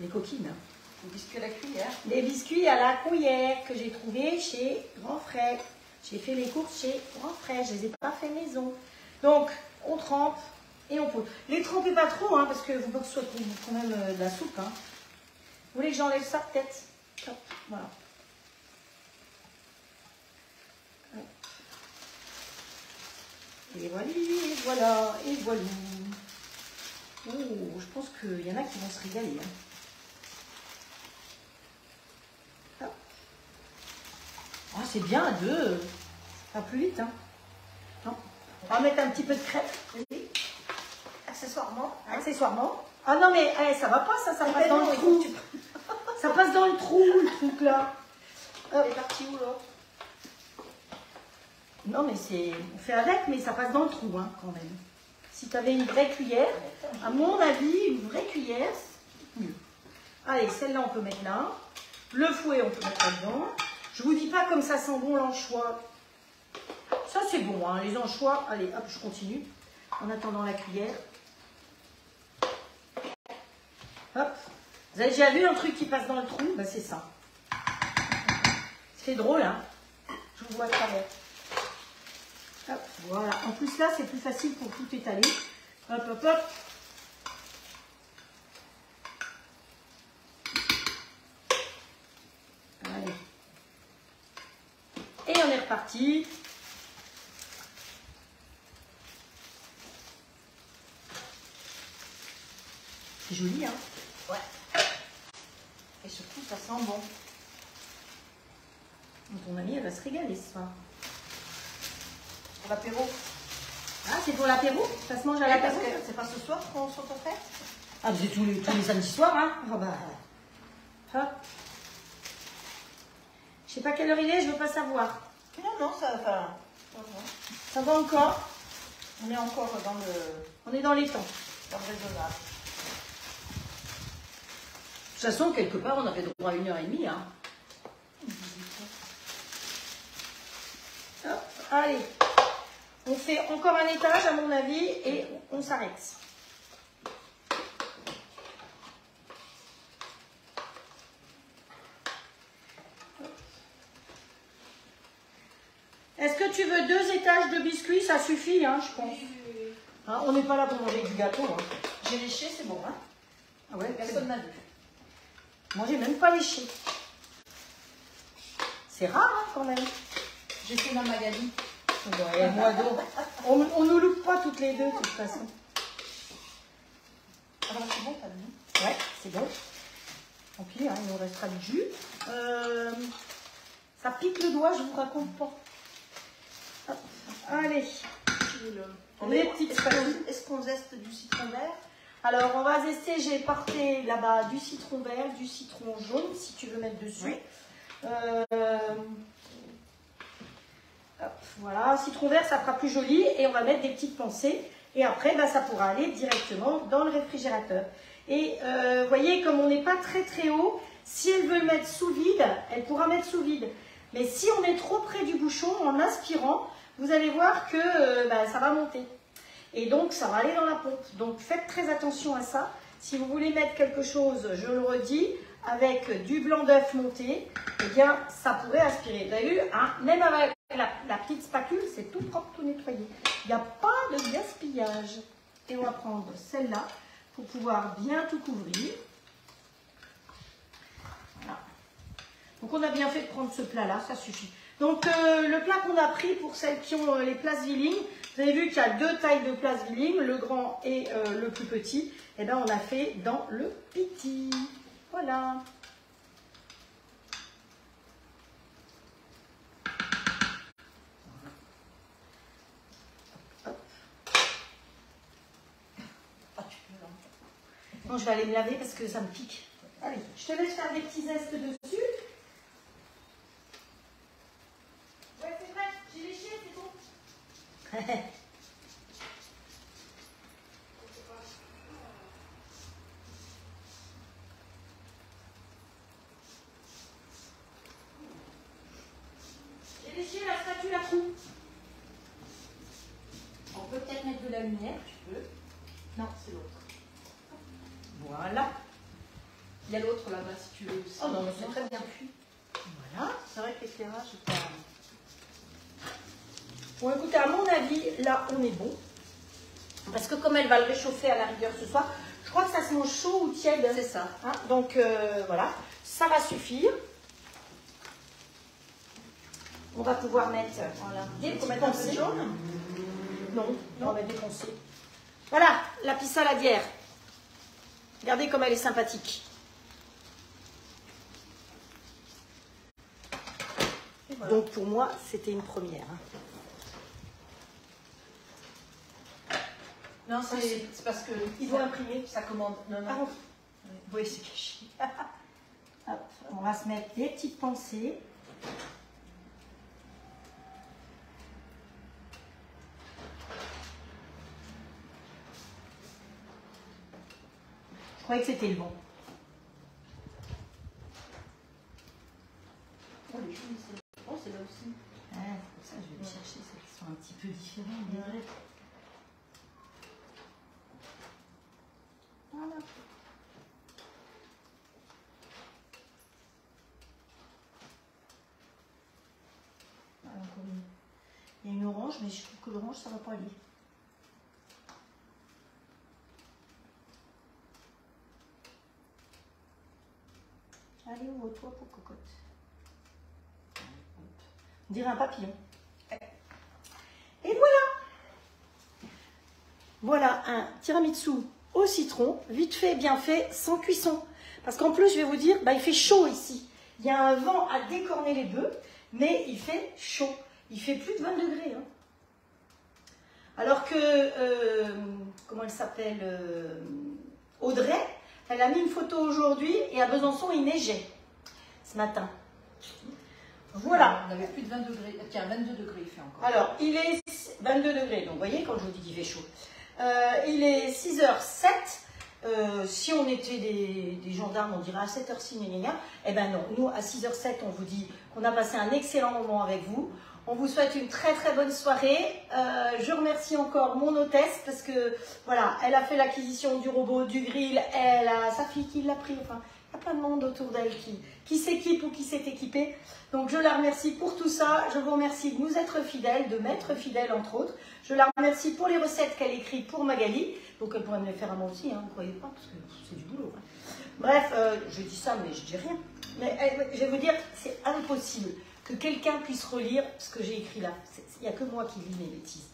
les coquines. Le biscuit à la cuillère. Les biscuits à la cuillère que j'ai trouvé chez Grand Frais. J'ai fait les courses chez Grand Frais, je ne les ai pas fait maison. Donc, on trempe et on pose. Les trempez pas trop, hein, parce que vous voulez que ce soit quand même de la soupe. Hein. Vous voulez que j'enlève ça peut-être? Hop, voilà. Hop. Et voilà, et voilà, et voilà. Oh, je pense qu'il y en a qui vont se régaler. Hein. Oh, c'est bien à deux. Ça va plus vite. Hein. Non. On va mettre un petit peu de crêpe. Oui. Accessoirement. Hein. Accessoirement. Ah non, mais ça va pas, ça passe dans le trou. Ça passe dans le trou, le truc là. Elle est partie où là? Non, mais c'est. On fait avec, mais ça passe dans le trou, hein, quand même. Si tu avais une vraie cuillère, à mon avis, une vraie cuillère, c'est mieux. Allez, celle-là, on peut mettre là. Le fouet, on peut mettre là-dedans. Je vous dis pas comme ça sent bon l'anchois. Ça, c'est bon, hein, les anchois. Allez, hop, je continue. En attendant la cuillère. Hop. Vous avez déjà vu un truc qui passe dans le trou? Ben, c'est ça. C'est drôle, hein? Je vous vois à travers. Hop, voilà. En plus, là, c'est plus facile pour tout étaler. Hop, hop, hop. Allez. Et on est reparti. C'est joli, hein? Ouais. Et surtout, ça sent bon. Ton amie, elle va se régaler ce soir. Pour l'apéro. Ah, c'est pour l'apéro? Ça se mange à l'apéro? C'est pas ce soir qu'on saute en fête? Ah, c'est tous les samedis soirs, hein? Oh, bah. Hop. Je sais pas quelle heure il est, je veux pas savoir. Non, non, ça va. Ça va encore? On est encore dans le On est dans les temps. raisonnable. De toute façon, quelque part, on avait droit à 1h30, hein. Hop, allez. On fait encore un étage, à mon avis, et on s'arrête. Est-ce que tu veux 2 étages de biscuits? Ça suffit, hein, je pense. Hein, on n'est pas là pour manger du gâteau. Hein. J'ai léché, c'est bon, hein? Ah ouais, Personne n'a vu. Moi, j'ai même pas léché. C'est rare, hein, quand même. J'ai fait ma Magali. Ouais, moi, donc. On nous loupe pas toutes les deux, de toute façon. Alors, c'est bon, t'as vu? Ouais, c'est bon. Tant pis, hein, il nous restera du jus. Ça pique le doigt, je vous raconte pas. Hop, allez. Est-ce qu'on zeste du citron vert? Alors, on va zester, j'ai porté là-bas du citron vert, du citron jaune, si tu veux mettre dessus. Oui. Hop, voilà, citron vert, ça fera plus joli. Et on va mettre des petites pensées. Et après, bah, ça pourra aller directement dans le réfrigérateur. Et vous voyez, comme on n'est pas très très haut, si elle veut le mettre sous vide, elle pourra mettre sous vide. Mais si on est trop près du bouchon, en aspirant, vous allez voir que ça va monter. Et donc, ça va aller dans la pompe. Donc, faites très attention à ça. Si vous voulez mettre quelque chose, je le redis, avec du blanc d'œuf monté, eh bien, ça pourrait aspirer. Vous avez vu, hein, même avec la petite spatule, c'est tout propre, tout nettoyé. Il n'y a pas de gaspillage. Et on va prendre celle-là pour pouvoir bien tout couvrir. Voilà. Donc, on a bien fait de prendre ce plat-là, ça suffit. Donc, le plat qu'on a pris pour celles qui ont les places Villing, vous avez vu qu'il y a 2 tailles de places Villing, le grand et le plus petit. Et bien, on a fait dans le petit. Voilà. Hop. Bon, je vais aller me laver parce que ça me pique. Allez, je te laisse faire des petits zestes dessus. Ouais, c'est vrai, j'ai léché, c'est bon. J'ai léché la spatule à trous. On peut peut-être mettre de la lumière, tu peux. Non, c'est l'autre. Voilà. Il y a l'autre là-bas si tu veux aussi. Oh non, mais c'est très bien cuit. Voilà. C'est vrai que l'éclairage est pas... Bon, écoutez, à mon avis, là, on est bon. Parce que comme elle va le réchauffer à la rigueur ce soir, je crois que ça se mange chaud ou tiède. C'est ça. Hein, donc, voilà. Ça va suffire. On va pouvoir mettre des petits pensées. jaune. Non, on va mettre des pensées. Voilà, la pisse saladière. Regardez comme elle est sympathique. Voilà. Donc pour moi, c'était une première. Non, c'est parce que ils vont imprimer. Ça commande. Non, non. Ah, oui, c'est caché. Hop, on va se mettre des petites pensées. Je croyais que c'était le bon. Oh, les choses, oh, c'est là aussi. Ouais, c'est pour ça que je vais chercher celles qui sont un petit peu différentes. Ouais. Voilà. Voilà, encore une. Il y a une orange, mais je trouve que l'orange, ça ne va pas aller. Allez, ouvre-toi pour cocotte. On dirait un papillon. Et voilà. Voilà un tiramisu au citron, vite fait, bien fait, sans cuisson. Parce qu'en plus, je vais vous dire, il fait chaud ici. Il y a un vent à décorner les bœufs, mais il fait chaud. Il fait plus de 20 degrés. Hein. Alors que, comment elle s'appelle, Audrey, elle a mis une photo aujourd'hui et à Besançon, il neigeait ce matin. Voilà. On avait plus de 20 degrés. Tiens, 22 degrés il fait encore. Alors, il est 22 degrés. Donc, vous voyez, quand je vous dis qu'il fait chaud. Il est 6h07. Si on était des gendarmes, on dirait à 7h06, eh ben non. Nous, à 6h07, on vous dit qu'on a passé un excellent moment avec vous. On vous souhaite une très très bonne soirée. Je remercie encore mon hôtesse parce que voilà, elle a fait l'acquisition du robot, du grill. Elle a sa fille qui l'a pris. Enfin, il y a plein de monde autour d'elle qui s'équipe ou qui s'est équipé. Donc je la remercie pour tout ça. Je vous remercie de nous être fidèles, de m'être fidèle entre autres. Je la remercie pour les recettes qu'elle écrit pour Magali. Donc elle pourrait me les faire à moi aussi, hein, vous ne croyez pas, parce que c'est du boulot. Hein. Bref, je dis ça, mais je dis rien. Mais je vais vous dire, c'est impossible que quelqu'un puisse relire ce que j'ai écrit là. Il n'y a que moi qui lis mes bêtises.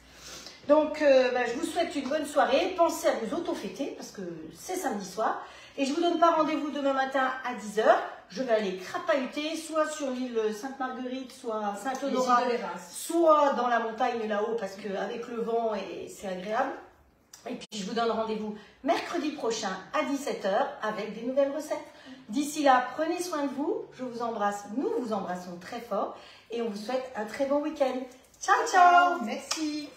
Donc, je vous souhaite une bonne soirée. Pensez à vous auto-fêter, parce que c'est samedi soir. Et je ne vous donne pas rendez-vous demain matin à 10h. Je vais aller crapahuter, soit sur l'île Sainte-Marguerite, soit à Saint-Honorat, soit dans la montagne là-haut, parce qu'avec le vent, c'est agréable. Et puis, je vous donne rendez-vous mercredi prochain à 17h avec des nouvelles recettes. D'ici là, prenez soin de vous. Je vous embrasse. Nous vous embrassons très fort. Et on vous souhaite un très bon week-end. Ciao, ciao. Merci.